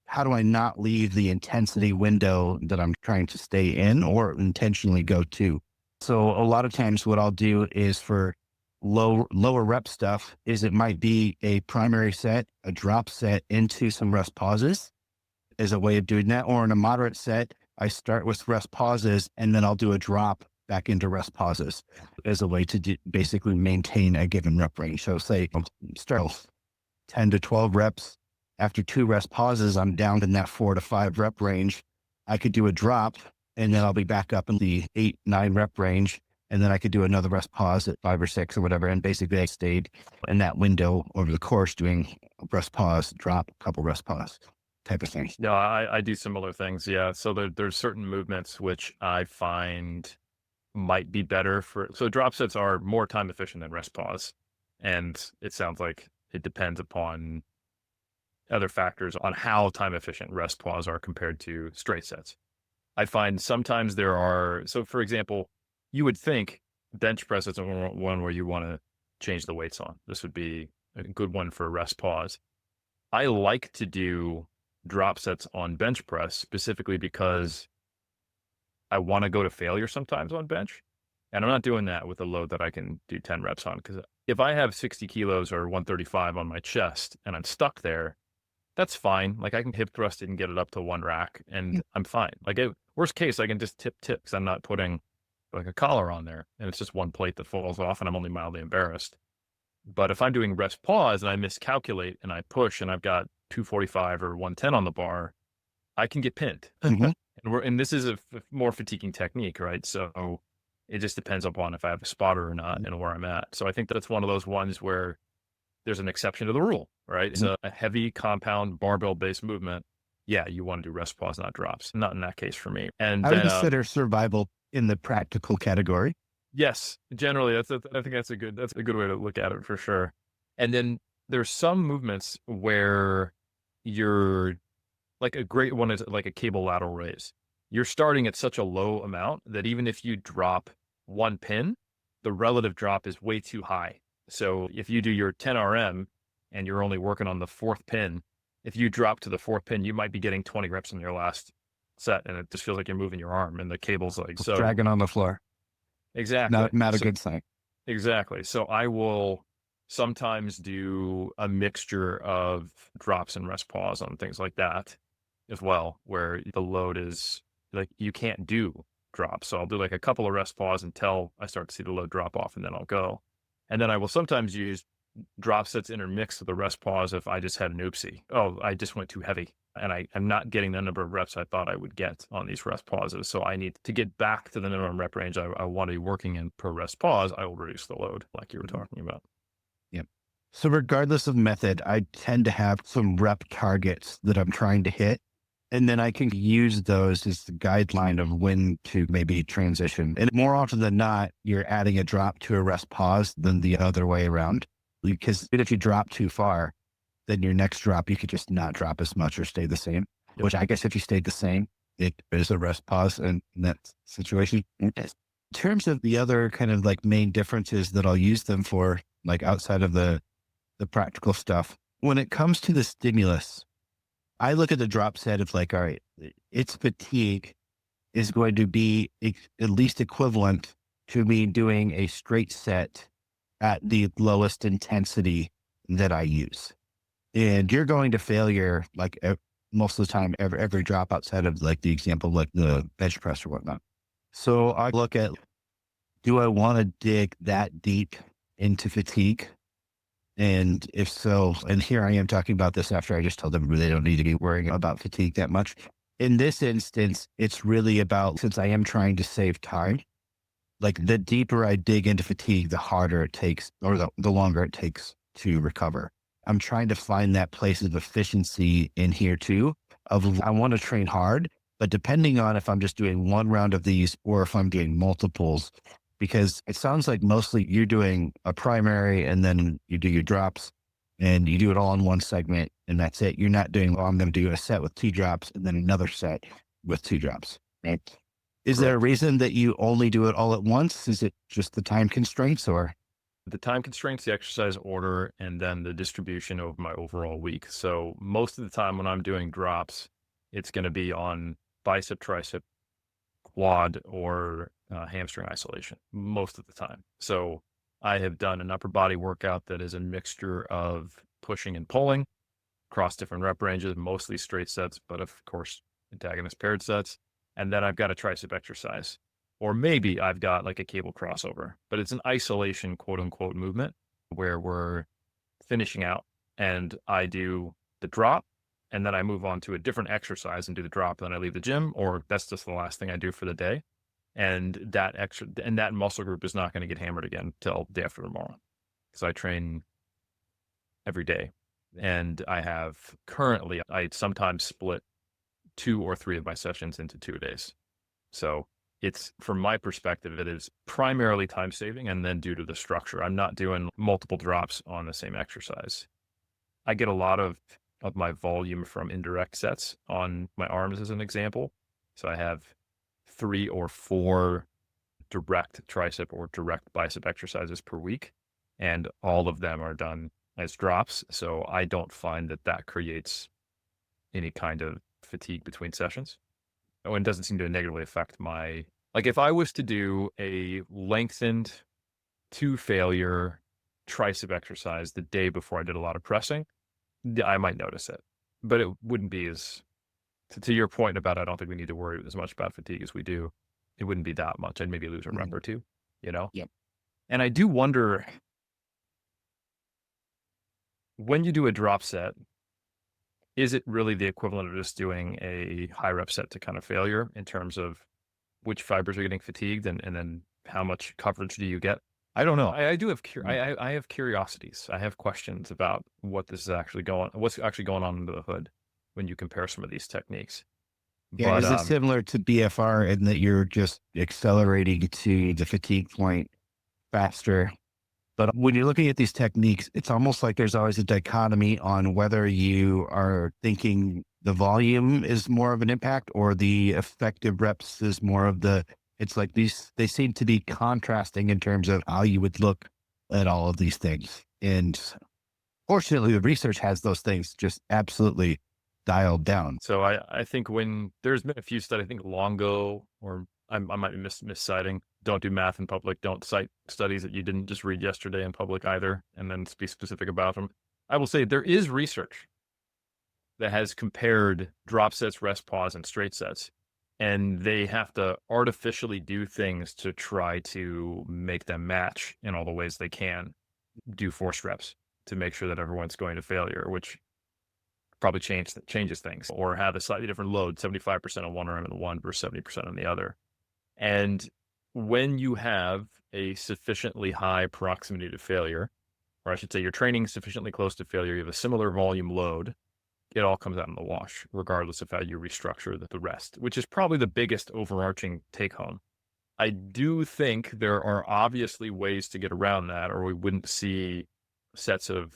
how do I not leave the intensity window that I'm trying to stay in or intentionally go to? So a lot of times what I'll do is for lower rep stuff is it might be a primary set, a drop set into some rest pauses as a way of doing that. Or in a moderate set, I start with rest pauses and then I'll do a drop back into rest pauses as a way to basically maintain a given rep range. So say start 10 to 12 reps. After 2 rest pauses, I'm down in that 4 to 5 rep range. I could do a drop and then I'll be back up in the 8, 9 rep range. And then I could do another rest pause at 5 or 6 or whatever. And basically I stayed in that window over the course doing rest pause, drop, couple rest pause type of thing. No, I do similar things. Yeah. So there's certain movements which I find might be better so drop sets are more time efficient than rest pause. And it sounds like it depends upon other factors on how time efficient rest pause are compared to straight sets. I find sometimes so for example, you would think bench press is one where you want to change the weights on. This would be a good one for rest pause. I like to do drop sets on bench press specifically because I want to go to failure sometimes on bench. And I'm not doing that with a load that I can do 10 reps on. Because if I have 60 kilos or 135 on my chest and I'm stuck there, that's fine. Like I can hip thrust it and get it up to 1 rack and I'm fine. Like worst case, I can just tip because I'm not putting like a collar on there and it's just 1 plate that falls off and I'm only mildly embarrassed. But if I'm doing rest pause and I miscalculate and I push and I've got 245 or 110 on the bar, I can get pinned. Mm-hmm. And this is a more fatiguing technique, right? So it just depends upon if I have a spotter or not and where I'm at. So I think that's one of those ones where there's an exception to the rule, right? It's a heavy compound barbell-based movement. Yeah, you want to do rest pause, not drops. Not in that case for me. And I would then, consider survival in the practical category. yes, generally, I think that's a good way to look at it for sure. And then there's some movements where you're like a great one is like a cable lateral raise. You're starting at such a low amount that even if you drop 1 pin, the relative drop is way too high. So if you do your 10 RM and you're only working on the 4th pin, if you drop to the 4th pin, you might be getting 20 reps in your last set. And it just feels like you're moving your arm and the cable's like, so Dragging on the floor. exactly. Not a good sign. Exactly. So I will sometimes do a mixture of drops and rest pause on things like that as well, where the load is like, you can't do drops. So I'll do like a couple of rest pause until I start to see the load drop off and then I'll go. And then I will sometimes use drop sets intermixed with the rest pause if I just had an oopsie. Oh, I just went too heavy and I'm not getting the number of reps I thought I would get on these rest pauses. So I need to get back to the minimum rep range I want to be working in per rest pause. I will reduce the load like you were talking about. Yep. So regardless of method, I tend to have some rep targets that I'm trying to hit. And then I can use those as the guideline of when to maybe transition. And more often than not, you're adding a drop to a rest pause than the other way around. Because if you drop too far, then your next drop, you could just not drop as much or stay the same. Yep. Which I guess if you stayed the same, it is a rest pause in that situation. In terms of the other kind of like main differences that I'll use them for, like outside of the practical stuff, when it comes to the stimulus, I look at the drop set of like, all right, its fatigue is going to be at least equivalent to me doing a straight set at the lowest intensity that I use. And you're going to failure like most of the time, every drop outside of like the example, like the bench press or whatnot. So I look at, do I want to dig that deep into fatigue? And if so, and here I am talking about this after I just told them they don't need to be worrying about fatigue that much. In this instance, it's really about, since I am trying to save time, like the deeper I dig into fatigue, the harder it takes, or the longer it takes to recover. I'm trying to find that place of efficiency in here too, of I want to train hard, but depending on if I'm just doing 1 round of these or if I'm doing multiples, because it sounds like mostly you're doing a primary and then you do your drops and you do it all in 1 segment and that's it. You're not doing, I'm going to do a set with 2 drops and then another set with 2 drops. Right? Is there a reason that you only do it all at once? Is it just the time constraints or? The time constraints, the exercise order, and then the distribution of my overall week. So most of the time when I'm doing drops, it's going to be on bicep, tricep, quad, or hamstring isolation most of the time. So I have done an upper body workout that is a mixture of pushing and pulling across different rep ranges, mostly straight sets, but of course, antagonist paired sets. And then I've got a tricep exercise. Or maybe I've got like a cable crossover, but it's an isolation, quote unquote, movement where we're finishing out and I do the drop and then I move on to a different exercise and do the drop. And then I leave the gym, or that's just the last thing I do for the day. And that muscle group is not going to get hammered again till day after tomorrow. So I train every day. And I sometimes split 2 or 3 of my sessions into 2 days. So it's, from my perspective, it is primarily time saving. And then due to the structure, I'm not doing multiple drops on the same exercise. I get a lot of my volume from indirect sets on my arms as an example. So I have 3 or 4 direct tricep or direct bicep exercises per week, and all of them are done as drops. So I don't find that creates any kind of fatigue between sessions. Oh, and doesn't seem to negatively affect like if I was to do a lengthened to failure tricep exercise the day before I did a lot of pressing, I might notice it, but it wouldn't be to your point about, I don't think we need to worry as much about fatigue as we do. It wouldn't be that much. I'd maybe lose a rep or 2, Yep. And I do wonder, when you do a drop set, is it really the equivalent of just doing a high rep set to kind of failure in terms of which fibers are getting fatigued and then how much coverage do you get? I don't know. I do have I have curiosities. I have questions about what's actually going on under the hood when you compare some of these techniques. Yeah. But Is it similar to BFR in that you're just accelerating to the fatigue point faster? But when you're looking at these techniques, it's almost like there's always a dichotomy on whether you are thinking the volume is more of an impact or the effective reps is more of it's like they seem to be contrasting in terms of how you would look at all of these things. And fortunately, the research has those things just absolutely dialed down. So I think when there's been a few studies, I think Longo, or I might be misciting, don't do math in public, don't cite studies that you didn't just read yesterday in public either, and then be specific about them. I will say there is research that has compared drop sets, rest pause, and straight sets, and they have to artificially do things to try to make them match in all the ways they can, do forced reps to make sure that everyone's going to failure, which probably changes things, or have a slightly different load, 75% on one arm and one versus 70% on the other. And when you have a sufficiently high proximity to failure, or I should say you're training sufficiently close to failure, you have a similar volume load, it all comes out in the wash, regardless of how you restructure the rest, which is probably the biggest overarching take home. I do think there are obviously ways to get around that, or we wouldn't see sets of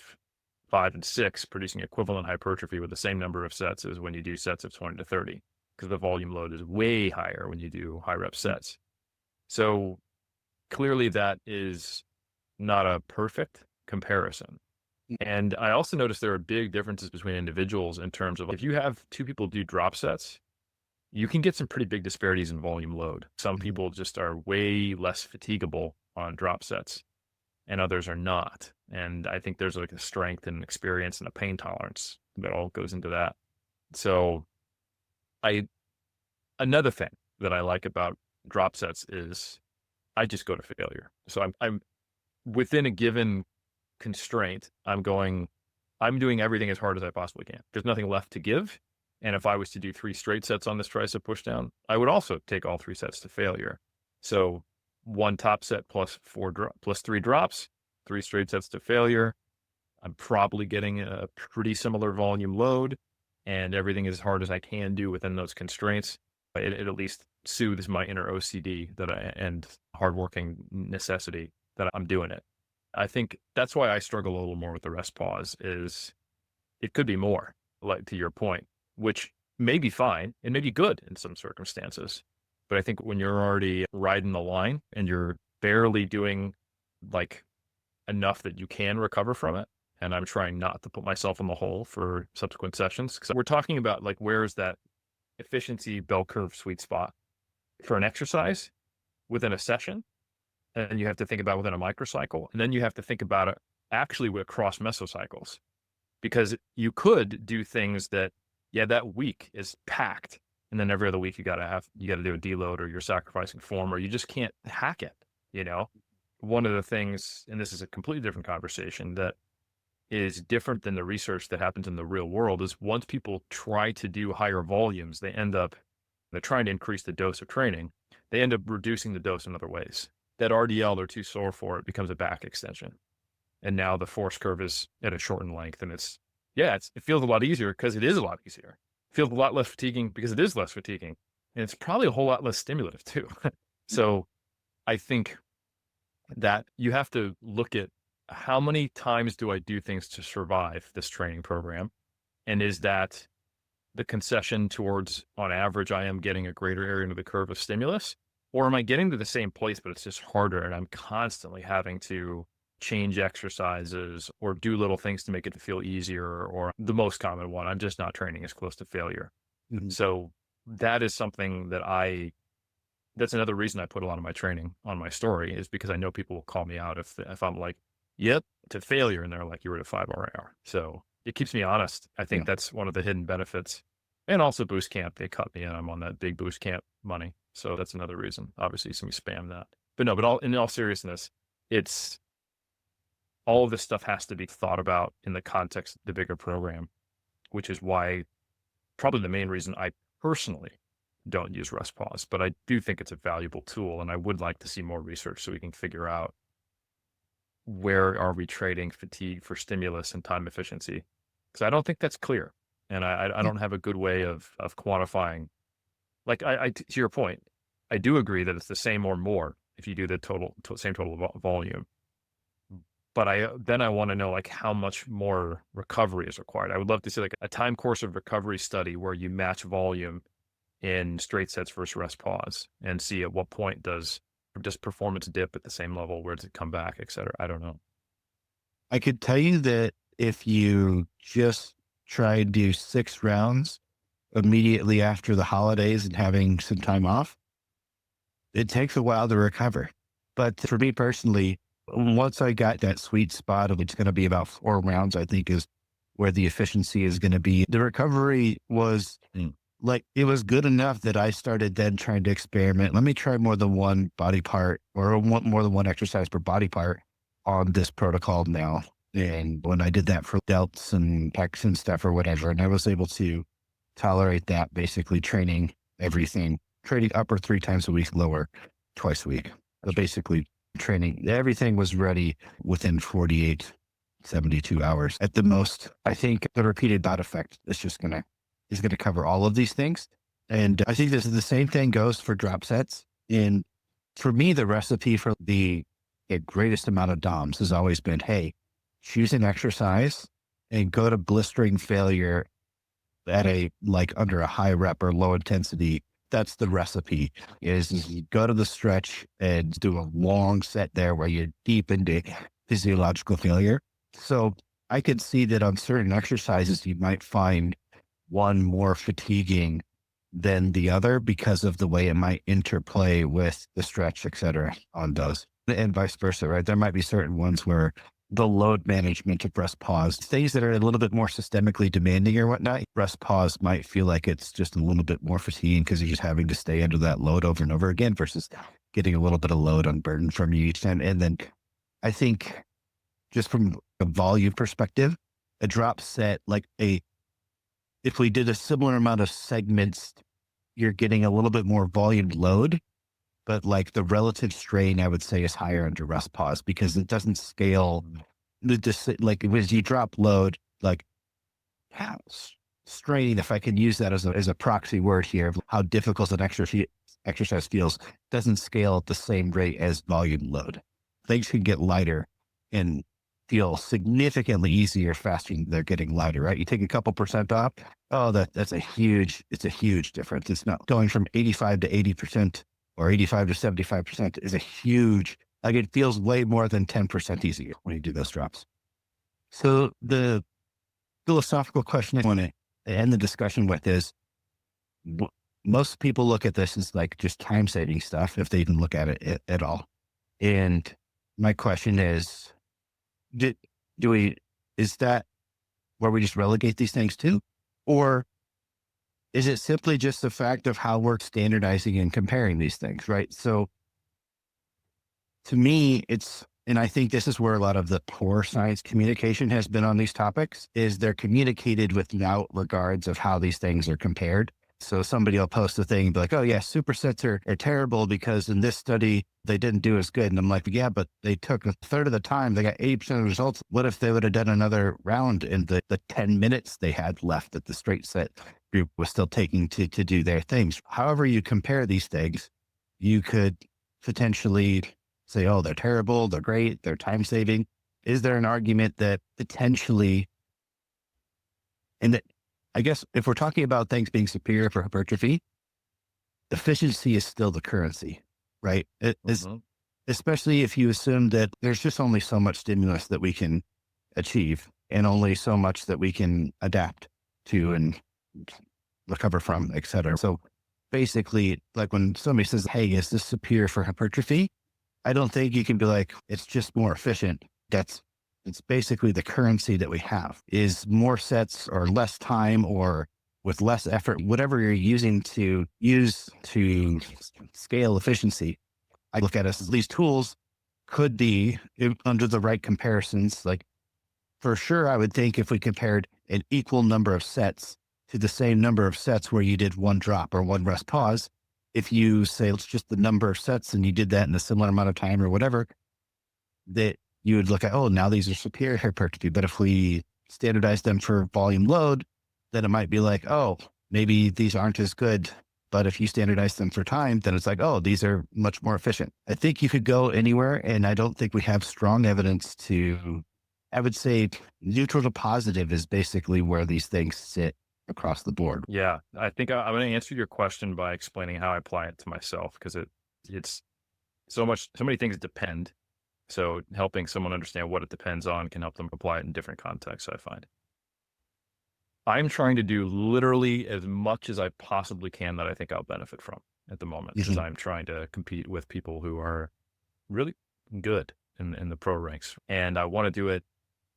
5 and 6 producing equivalent hypertrophy with the same number of sets as when you do sets of 20 to 30, because the volume load is way higher when you do high rep sets. So clearly that is not a perfect comparison. And I also noticed there are big differences between individuals in terms of, if you have 2 people do drop sets, you can get some pretty big disparities in volume load. Some people just are way less fatigable on drop sets and others are not. And I think there's like a strength and experience and a pain tolerance that all goes into that. So another thing that I like about drop sets is I just go to failure. So I'm within a given constraint, I'm doing everything as hard as I possibly can. There's nothing left to give. And if I was to do 3 straight sets on this tricep push down, I would also take all 3 sets to failure. So 1 top set plus 3 drops, 3 straight sets to failure. I'm probably getting a pretty similar volume load, and everything as hard as I can do within those constraints. It at least soothes my inner OCD and hardworking necessity that I'm doing it. I think that's why I struggle a little more with the rest pause. Is it could be more, like to your point, which may be fine and may be good in some circumstances. But I think when you're already riding the line and you're barely doing like enough that you can recover from it, and I'm trying not to put myself in the hole for subsequent sessions, because we're talking about like, where is that efficiency bell curve sweet spot for an exercise within a session? And you have to think about within a microcycle, and then you have to think about it actually across mesocycles, because you could do things that, that week is packed And then every other week you got to do a deload, or you're sacrificing form, or you just can't hack it. You know, one of the things, and this is a completely different conversation that is different than the research that happens in the real world, is once people try to do higher volumes, they're trying to increase the dose of training. They end up reducing the dose in other ways. That RDL they're too sore for, it becomes a back extension. And now the force curve is at a shortened length. And it feels a lot easier because it is a lot easier. It feels a lot less fatiguing because it is less fatiguing. And it's probably a whole lot less stimulative too. So I think that you have to look at how many times do I do things to survive this training program? And is that the concession towards, on average, I am getting a greater area under the curve of stimulus? Or am I getting to the same place, but it's just harder and I'm constantly having to change exercises or do little things to make it feel easier? Or the most common one, I'm just not training as close to failure. Mm-hmm. So that is something that's another reason I put a lot of my training on my story, is because I know people will call me out if I'm like, yep, to failure. And they're like, you were at a 5 hour. So it keeps me honest. I think that's one of the hidden benefits. And also boost camp, they cut me in. I'm on that big boost camp money. So that's another reason. Obviously, some spam that. But no, in all seriousness, it's all of this stuff has to be thought about in the context of the bigger program, which is why probably the main reason I personally don't use rest pause. But I do think it's a valuable tool, and I would like to see more research so we can figure out where are we trading fatigue for stimulus and time efficiency, because I don't think that's clear. And I don't have a good way of quantifying. Like to your point, I do agree that it's the same or more if you do the same total volume. But I want to know like how much more recovery is required. I would love to see like a time course of recovery study where you match volume in straight sets versus rest pause and see at what point does performance dip at the same level, where does it come back, et cetera. I don't know. I could tell you that if you just try to do 6 rounds immediately after the holidays and having some time off, it takes a while to recover. But for me personally, once I got that sweet spot of it's going to be about 4 rounds, I think is where the efficiency is going to be. The recovery was like, it was good enough that I started then trying to experiment. Let me try more than one body part, or more than one exercise per body part on this protocol now. And when I did that for delts and pecs and stuff or whatever, and I was able to tolerate that, basically training upper 3 times a week, lower twice a week. So basically training, everything was ready within 48, 72 hours at the most. I think the repeated bout effect is going to cover all of these things. And I think the same thing goes for drop sets. And for me, the recipe for the greatest amount of DOMs has always been, hey, choose an exercise and go to blistering failure at under a high rep or low intensity. That's the recipe, is you go to the stretch and do a long set there where you're deep into physiological failure. So I could see that on certain exercises, you might find one more fatiguing than the other because of the way it might interplay with the stretch, et cetera, on those, and vice versa, right? There might be certain ones where the load management of rest pause, things that are a little bit more systemically demanding or whatnot, rest pause might feel like it's just a little bit more fatiguing because you're just having to stay under that load over and over again versus getting a little bit of load unburdened from you each time. And then I think just from a volume perspective, a drop set, if we did a similar amount of segments, you're getting a little bit more volume load, but like the relative strain, I would say, is higher under rest pause because it doesn't scale. Like as you drop load, like how strain, if I can use that as a proxy word here, of how difficult an exercise feels, doesn't scale at the same rate as volume load. Things can get lighter and feel significantly easier faster than they're getting lighter, right? You take a couple percent off. Oh, it's a huge difference. It's not going from 85 to 80% or 85 to 75% is a huge, like it feels way more than 10% easier when you do those drops. So the philosophical question I want to end the discussion with is, most people look at this as like just time saving stuff, if they even look at it at all. And my question is, is that where we just relegate these things to? Or Is it simply just the fact of how we're standardizing and comparing these things, right? So to me, and I think this is where a lot of the poor science communication has been on these topics, is they're communicated without regards of how these things are compared. So somebody will post a thing and be like, oh yeah, supersets are terrible because in this study, they didn't do as good. And I'm like, yeah, but they took a third of the time. They got 80% of the results. What if they would have done another round in the 10 minutes they had left that the straight set group was still taking to do their things? However you compare these things, you could potentially say, oh, they're terrible, they're great, they're time saving. Is there an argument that potentially, and that I guess if we're talking about things being superior for hypertrophy, efficiency is still the currency, right? It is, Mhm. especially if you assume that there's just only so much stimulus that we can achieve and only so much that we can adapt to and recover from, et cetera. So basically, like when somebody says, hey, is this superior for hypertrophy? I don't think you can be like, it's just more efficient. It's basically the currency that we have is more sets or less time or with less effort, whatever you're using to scale efficiency. I look at us as these tools could be under the right comparisons. Like for sure, I would think if we compared an equal number of sets to the same number of sets where you did one drop or one rest pause, if you say it's just the number of sets and you did that in a similar amount of time or whatever, that you would look at, oh, now these are superior hypertrophy. But if we standardize them for volume load, then it might be like, oh, maybe these aren't as good. But if you standardize them for time, then it's like, oh, these are much more efficient. I think you could go anywhere. And I don't think we have strong evidence I would say neutral to positive is basically where these things sit across the board. Yeah, I think I'm going to answer your question by explaining how I apply it to myself because it's so many things depend. So helping someone understand what it depends on can help them apply it in different contexts, I find. I'm trying to do literally as much as I possibly can that I think I'll benefit from at the moment because Mhm. I'm trying to compete with people who are really good in the pro ranks. And I want to do it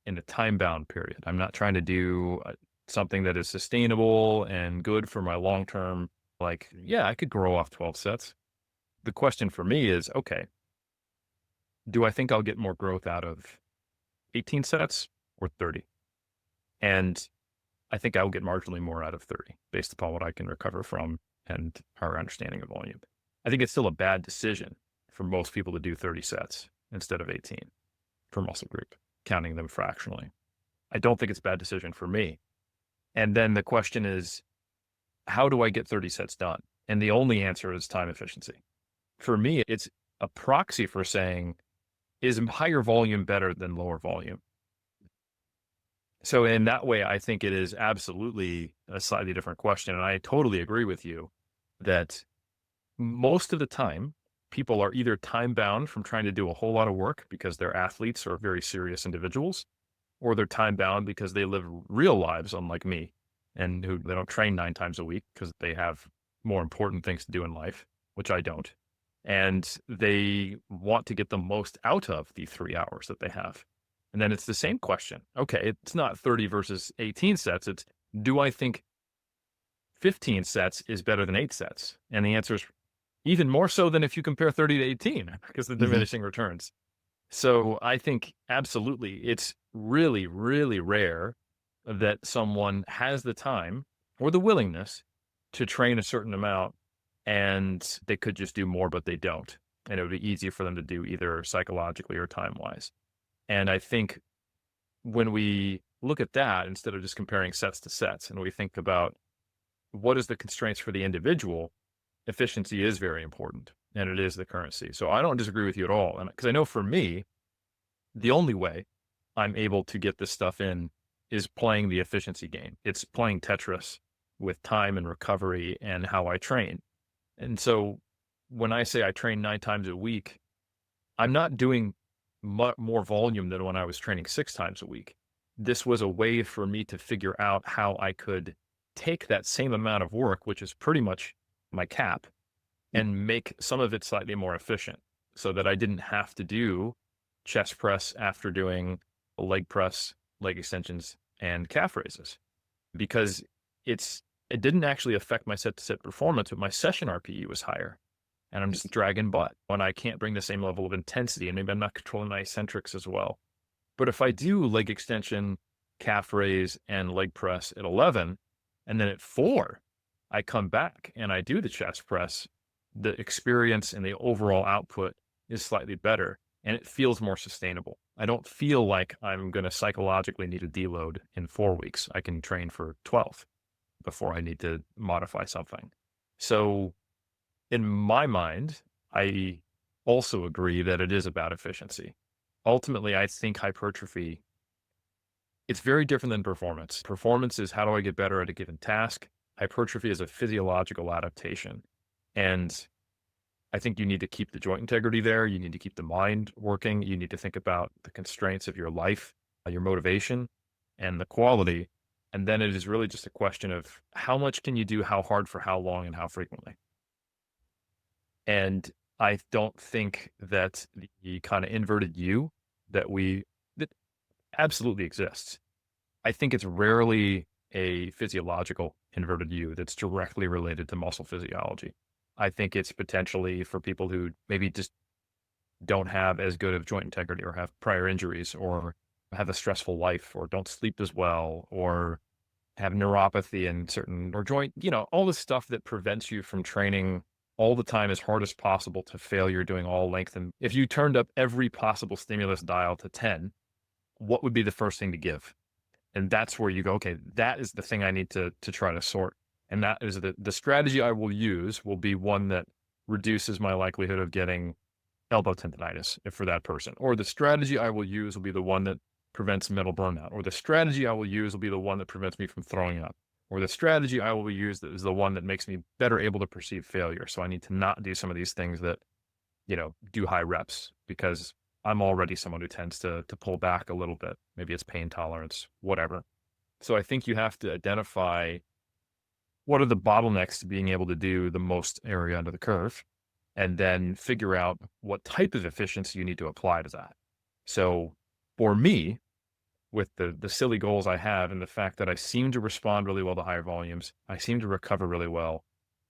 in a time bound period. I'm not trying to do something that is sustainable and good for my long term. Like, yeah, I could grow off 12 sets. The question for me is, okay, do I think I'll get more growth out of 18 sets or 30? And I think I'll get marginally more out of 30 based upon what I can recover from and our understanding of volume. I think it's still a bad decision for most people to do 30 sets instead of 18 for muscle group, counting them fractionally. I don't think it's a bad decision for me. And then the question is, how do I get 30 sets done? And the only answer is time efficiency. For me, it's a proxy for saying, is higher volume better than lower volume? So in that way, I think it is absolutely a slightly different question. And I totally agree with you that most of the time, people are either time bound from trying to do a whole lot of work because they're athletes or very serious individuals, or they're time bound because they live real lives, unlike me, and who they don't train 9 times a week because they have more important things to do in life, which I don't. And they want to get the most out of the 3 hours that they have. And then it's the same question. Okay, it's not 30 versus 18 sets. It's, do I think 15 sets is better than 8 sets? And the answer is even more so than if you compare 30 to 18 because the Mhm. diminishing returns. So I think absolutely it's really, really rare that someone has the time or the willingness to train a certain amount and they could just do more, but they don't. And it would be easy for them to do either psychologically or time wise. And I think when we look at that, instead of just comparing sets to sets, and we think about what is the constraints for the individual, efficiency is very important and it is the currency. So I don't disagree with you at all. And because I know for me, the only way I'm able to get this stuff in is playing the efficiency game. It's playing Tetris with time and recovery and how I train. And so when I say I train 9 times a week, I'm not doing more volume than when I was training 6 times a week. This was a way for me to figure out how I could take that same amount of work, which is pretty much my cap, and make some of it slightly more efficient so that I didn't have to do chest press after doing a leg press, leg extensions, and calf raises because it's it didn't actually affect my set to set performance, but my session RPE was higher. And I'm just dragging butt when I can't bring the same level of intensity. And maybe I'm not controlling my eccentrics as well. But if I do leg extension, calf raise, and leg press at 11, and then at 4, I come back and I do the chest press, the experience and the overall output is slightly better and it feels more sustainable. I don't feel like I'm going to psychologically need a deload in 4 weeks. I can train for 12 before I need to modify something. So in my mind, I also agree that it is about efficiency. Ultimately, I think hypertrophy, it's very different than performance. Performance is how do I get better at a given task? Hypertrophy is a physiological adaptation. And I think you need to keep the joint integrity there. You need to keep the mind working. You need to think about the constraints of your life, your motivation, and the quality. And then it is really just a question of how much can you do, how hard for how long, and how frequently. And I don't think that the kind of inverted U that absolutely exists. I think it's rarely a physiological inverted U that's directly related to muscle physiology. I think it's potentially for people who maybe just don't have as good of joint integrity or have prior injuries or have a stressful life or don't sleep as well or have neuropathy in certain or joint, all the stuff that prevents you from training all the time as hard as possible to failure doing all length. And if you turned up every possible stimulus dial to 10, what would be the first thing to give? And that's where you go, okay, that is the thing I need to try to sort. And that is the strategy I will use will be one that reduces my likelihood of getting elbow tendonitis for that person. Or the strategy I will use will be the one that prevents mental burnout. Or the strategy I will use will be the one that prevents me from throwing up. Or the strategy I will use that is the one that makes me better able to perceive failure. So I need to not do some of these things that, do high reps because I'm already someone who tends to pull back a little bit. Maybe it's pain tolerance, whatever. So I think you have to identify what are the bottlenecks to being able to do the most area under the curve, and then figure out what type of efficiency you need to apply to that. So for me, with the silly goals I have and the fact that I seem to respond really well to higher volumes, I seem to recover really well,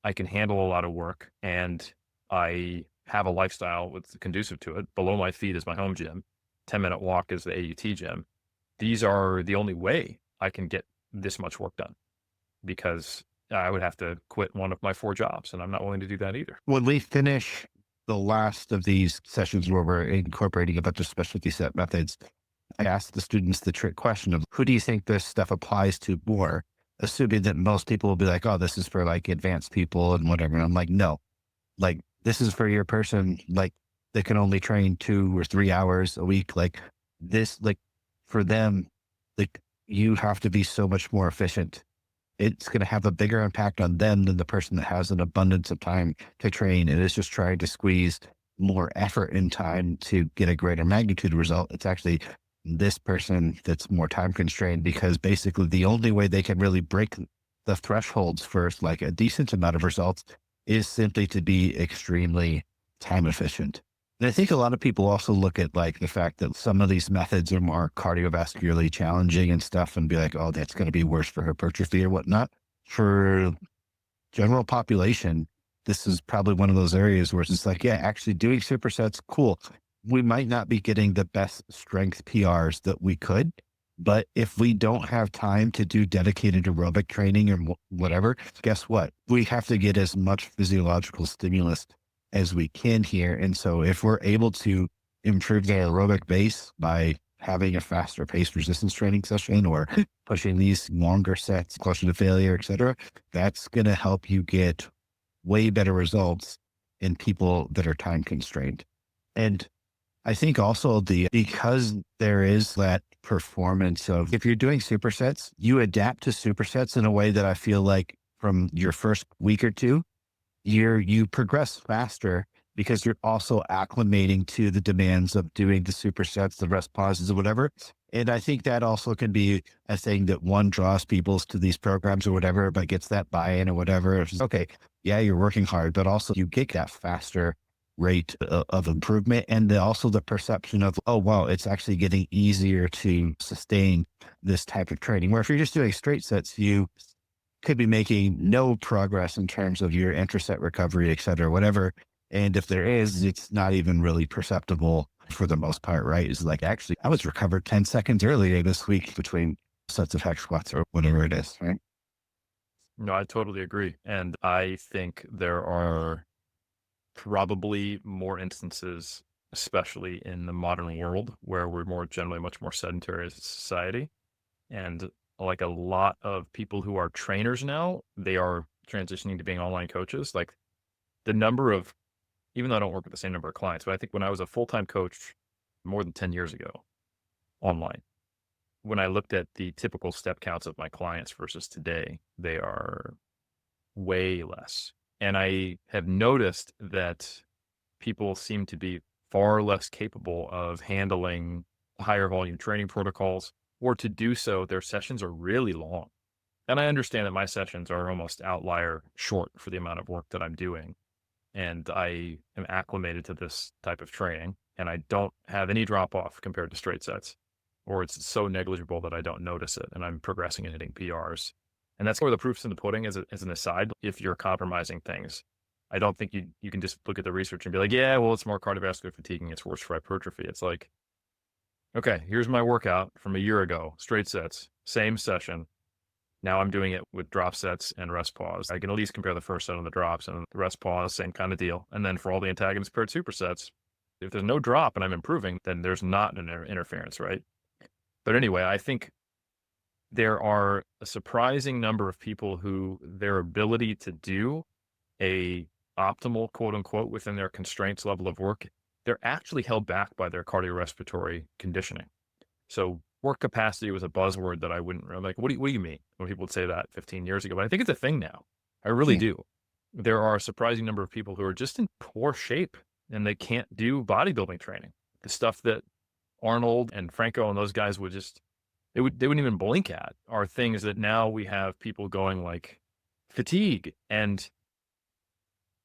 I can handle a lot of work, and I have a lifestyle that's conducive to it. Below my feet is my home gym. 10-minute walk is the AUT gym. These are the only way I can get this much work done because I would have to quit one of my 4 jobs, and I'm not willing to do that either. When we finish the last of these sessions where we're incorporating a bunch of specialty set methods, I ask the students the trick question of who do you think this stuff applies to more, assuming that most people will be like, oh, this is for like advanced people and whatever. And I'm like, no, like this is for your person, like they can only train 2 or 3 hours a week. Like this, like for them, like you have to be so much more efficient. It's going to have a bigger impact on them than the person that has an abundance of time to train and is just trying to squeeze more effort and time to get a greater magnitude result. It's actually this person that's more time constrained because basically the only way they can really break the thresholds for like a decent amount of results is simply to be extremely time efficient. And I think a lot of people also look at like the fact that some of these methods are more cardiovascularly challenging and stuff and be like, oh, that's going to be worse for hypertrophy or whatnot. For general population, this is probably one of those areas where it's just like, yeah, actually doing supersets, cool. We might not be getting the best strength PRs that we could, but if we don't have time to do dedicated aerobic training or whatever, guess what? We have to get as much physiological stimulus as we can here. And so if we're able to improve the aerobic base by having a faster paced resistance training session or pushing these longer sets closer to failure, et cetera, that's going to help you get way better results in people that are time constrained. And I think also because there is that performance of, if you're doing supersets, you adapt to supersets in a way that I feel like from your first week or two, you progress faster because you're also acclimating to the demands of doing the supersets, the rest pauses or whatever. And I think that also can be a thing that one draws people to these programs or whatever, but gets that buy-in or whatever. It's okay, yeah, you're working hard, but also you get that faster rate of improvement. And also the perception of, oh, wow, it's actually getting easier to sustain this type of training. Where if you're just doing straight sets, you could be making no progress in terms of your intraset recovery, et cetera, whatever. And if there is, it's not even really perceptible for the most part, right? It's like, actually, I was recovered 10 seconds earlier this week between sets of hex squats or whatever it is, right? No, I totally agree. And I think there are probably more instances, especially in the modern world, where we're more generally much more sedentary as a society. And like a lot of people who are trainers now, they are transitioning to being online coaches. Like the number of, even though I don't work with the same number of clients, but I think when I was a full-time coach more than 10 years ago online, when I looked at the typical step counts of my clients versus today, they are way less. And I have noticed that people seem to be far less capable of handling higher volume training protocols, or to do so, their sessions are really long. And I understand that my sessions are almost outlier short for the amount of work that I'm doing. And I am acclimated to this type of training, and I don't have any drop off compared to straight sets, or it's so negligible that I don't notice it, and I'm progressing and hitting PRs. And that's where the proof's in the pudding as an aside. If you're compromising things, I don't think you can just look at the research and be like, yeah, well, it's more cardiovascular fatiguing, it's worse for hypertrophy. It's like, okay, here's my workout from a year ago, straight sets, same session. Now I'm doing it with drop sets and rest pause. I can at least compare the first set on the drops and the rest pause, same kind of deal. And then for all the antagonist paired supersets, if there's no drop and I'm improving, then there's not an interference, right? But anyway, I think there are a surprising number of people who their ability to do a optimal, quote unquote, within their constraints level of work, they're actually held back by their cardiorespiratory conditioning. So work capacity was a buzzword that I wouldn't really like. What do you mean? When people would say that 15 years ago, but I think it's a thing now. I really Yeah. do. There are a surprising number of people who are just in poor shape and they can't do bodybuilding training. The stuff that Arnold and Franco and those guys would just, they wouldn't even blink at are things that now we have people going like fatigue. And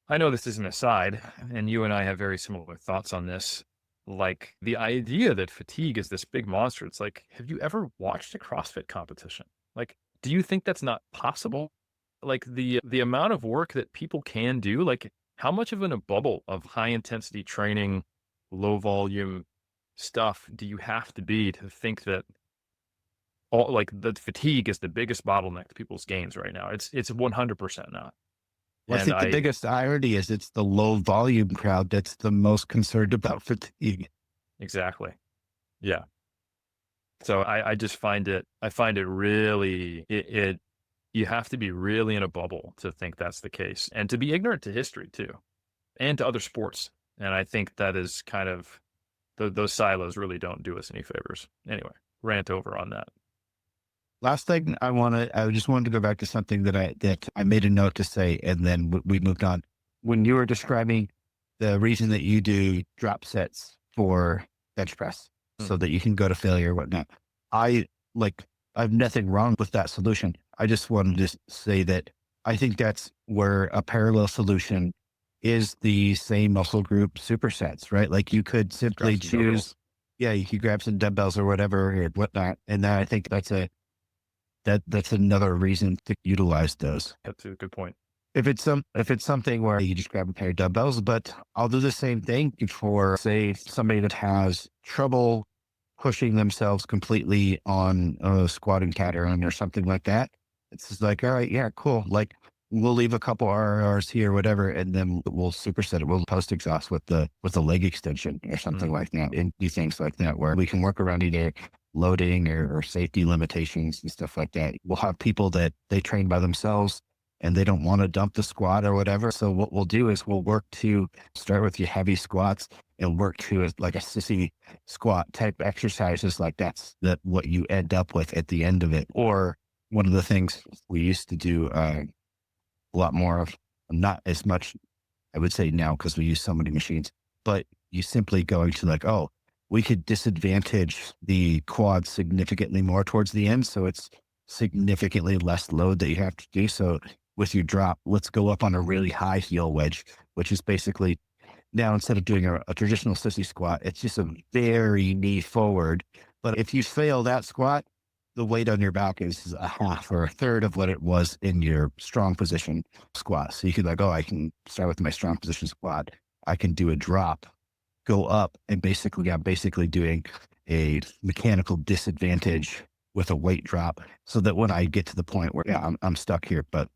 I know this is an aside, and you and I have very similar thoughts on this. Like the idea that fatigue is this big monster. It's like, have you ever watched a CrossFit competition? Like, do you think that's not possible? Like the amount of work that people can do, like how much of in a bubble of high intensity training, low volume stuff do you have to be to think that all like the fatigue is the biggest bottleneck to people's gains right now? It's 100% not. Well, I And think the I biggest irony is it's the low volume crowd that's the most concerned about fatigue. exactly. Yeah. So I just I find it really, you have to be really in a bubble to think that's the case and to be ignorant to history too, and to other sports. And I think that is kind of, those silos really don't do us any favors. Anyway, rant over on that. Last thing I just wanted to go back to something that I made a note to say, and then we moved on. When you were describing the reason that you do drop sets for bench press Mm. so that you can go to failure or whatnot, I I have nothing wrong with that solution. I just wanted to say that I think that's where a parallel solution is the same muscle group supersets, right? Like you could simply Grab some dumbbells. choose, yeah, you could grab some dumbbells or whatever or whatnot. And then I think that's another reason to utilize those. That's a good point. If it's something where you just grab a pair of dumbbells, but I'll do the same thing for, say, somebody that has trouble pushing themselves completely on a squat and pattern or something like that. It's just like, all right, yeah, cool. Like we'll leave a couple RRs here, whatever, and then we'll superset it. We'll post exhaust with the leg extension or something like that, and do things like that where we can work around either loading or safety limitations and stuff like that. We'll have people that they train by themselves and they don't want to dump the squat or whatever. So what we'll do is we'll work to start with your heavy squats and work to like a sissy squat type exercises. Like that's what you end up with at the end of it. Or one of the things we used to do a lot more of, not as much, I would say now, because we use so many machines, but you simply going to like, oh, we could disadvantage the quad significantly more towards the end. So it's significantly less load that you have to do. So with your drop, let's go up on a really high heel wedge, which is basically now instead of doing a traditional sissy squat, it's just a very knee forward. But if you fail that squat, the weight on your back is a half or a third of what it was in your strong position squat. So you could like, oh, I can start with my strong position squat. I can do a drop, go up, and basically I'm basically doing a mechanical disadvantage with a weight drop, so that when I get to the point where I'm stuck here, but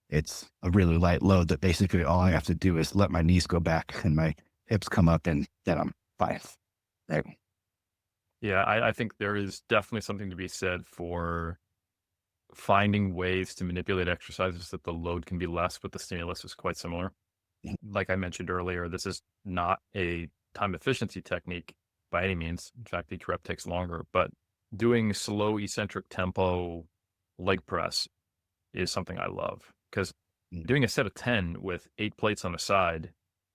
it's a really light load, that basically all I have to do is let my knees go back and my hips come up, and then I'm fine. There. Yeah, I think there is definitely something to be said for finding ways to manipulate exercises that the load can be less, but the stimulus is quite similar. Like I mentioned earlier, this is not a time efficiency technique by any means. In fact, each rep takes longer, but doing slow eccentric tempo leg press is something I love, because doing a set of 10 with 8 plates on the side,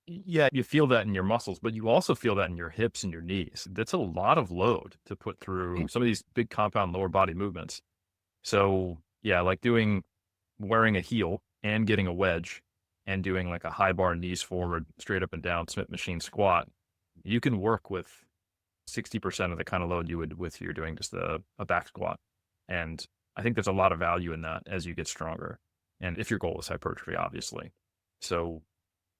yeah, you feel that in your muscles, but you also feel that in your hips and your knees. That's a lot of load to put through some of these big compound lower body movements. So yeah, like wearing a heel and getting a wedge and doing like a high bar knees forward, straight up and down Smith machine squat, you can work with 60% of the kind of load you would with you're doing just a back squat. And I think there's a lot of value in that as you get stronger. And if your goal is hypertrophy, obviously. So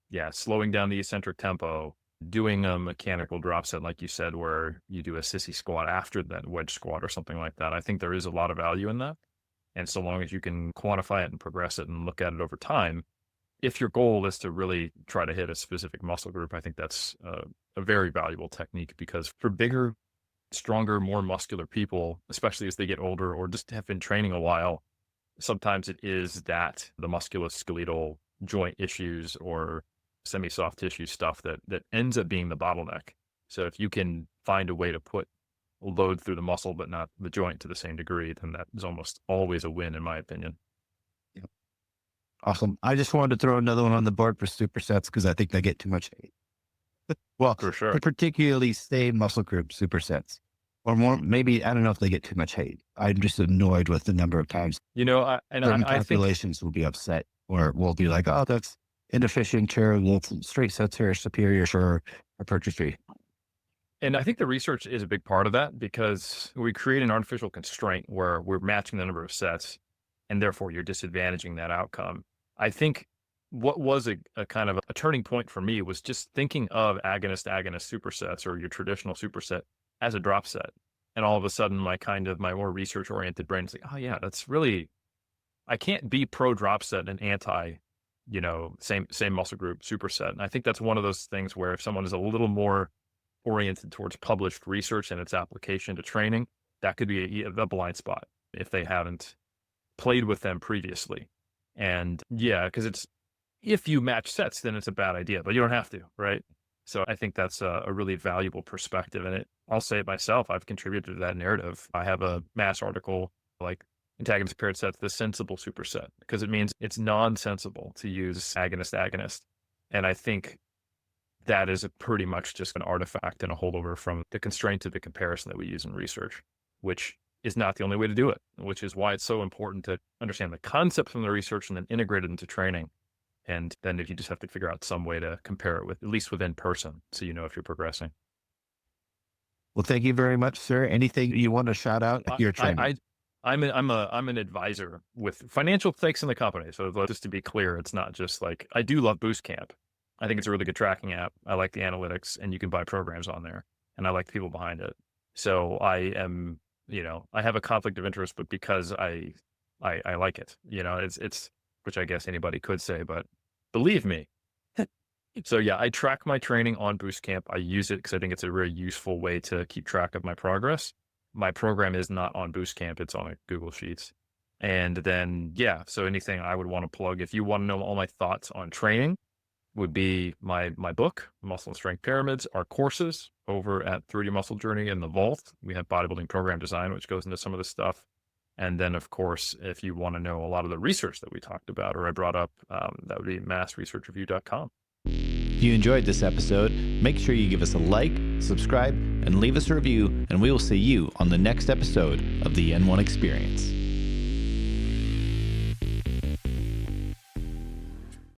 yeah, slowing down the eccentric tempo, doing a mechanical drop set, like you said, where you do a sissy squat after that wedge squat or something like that. I think there is a lot of value in that. And so long as you can quantify it and progress it and look at it over time, if your goal is to really try to hit a specific muscle group, I think that's a very valuable technique, because for bigger, stronger, more muscular people, especially as they get older or just have been training a while, sometimes it is that the musculoskeletal joint issues or semi-soft tissue stuff that ends up being the bottleneck. So if you can find a way to put load through the muscle but not the joint to the same degree, then that is almost always a win, in my opinion. Yep. Awesome. I just wanted to throw another one on the board for supersets, because I think they get too much hate. Well, For sure. particularly same muscle group supersets, or more, maybe, I don't know if they get too much hate. I'm just annoyed with the number of times I think populations will be upset, or will be like, oh, that's inefficient, or straight sets are superior for hypertrophy. And I think the research is a big part of that, because we create an artificial constraint where we're matching the number of sets, and therefore you're disadvantaging that outcome. I think what was a kind of a turning point for me was just thinking of agonist supersets, or your traditional superset, as a drop set. And all of a sudden my more research oriented brain is like, oh yeah, that's really, I can't be pro drop set and anti, same muscle group superset. And I think that's one of those things where if someone is a little more oriented towards published research and its application to training, that could be a blind spot if they haven't played with them previously. And yeah, because if you match sets, then it's a bad idea, but you don't have to, right? So I think that's a really valuable perspective. And I'll say it myself, I've contributed to that narrative. I have a mass article like Antagonist paired sets, the sensible superset, because it means it's nonsensible to use agonist. And I think that is pretty much just an artifact and a holdover from the constraints of the comparison that we use in research, which is not the only way to do it, which is why it's so important to understand the concept from the research and then integrate it into training. And then if you just have to figure out some way to compare it with, at least within person, so you know if you're progressing. Well, thank you very much, sir. Anything you want to shout out? Your training. I'm an advisor with financial stakes in the company. So just to be clear, it's not just like, I do love Boost Camp. I think it's a really good tracking app. I like the analytics, and you can buy programs on there, and I like the people behind it. So I am, I have a conflict of interest, but because I like it, it's, which I guess anybody could say, but believe me. So yeah, I track my training on Boost Camp. I use it because I think it's a very useful way to keep track of my progress. My program is not on Boost Camp. It's on Google Sheets. And then, yeah, so anything I would want to plug, if you want to know all my thoughts on training, would be my book, Muscle and Strength Pyramids, our courses over at 3D Muscle Journey in the Vault. We have bodybuilding program design, which goes into some of this stuff. And then, of course, if you want to know a lot of the research that we talked about or I brought up, that would be massresearchreview.com. If you enjoyed this episode, make sure you give us a like, subscribe, and leave us a review, and we will see you on the next episode of the N1 Experience.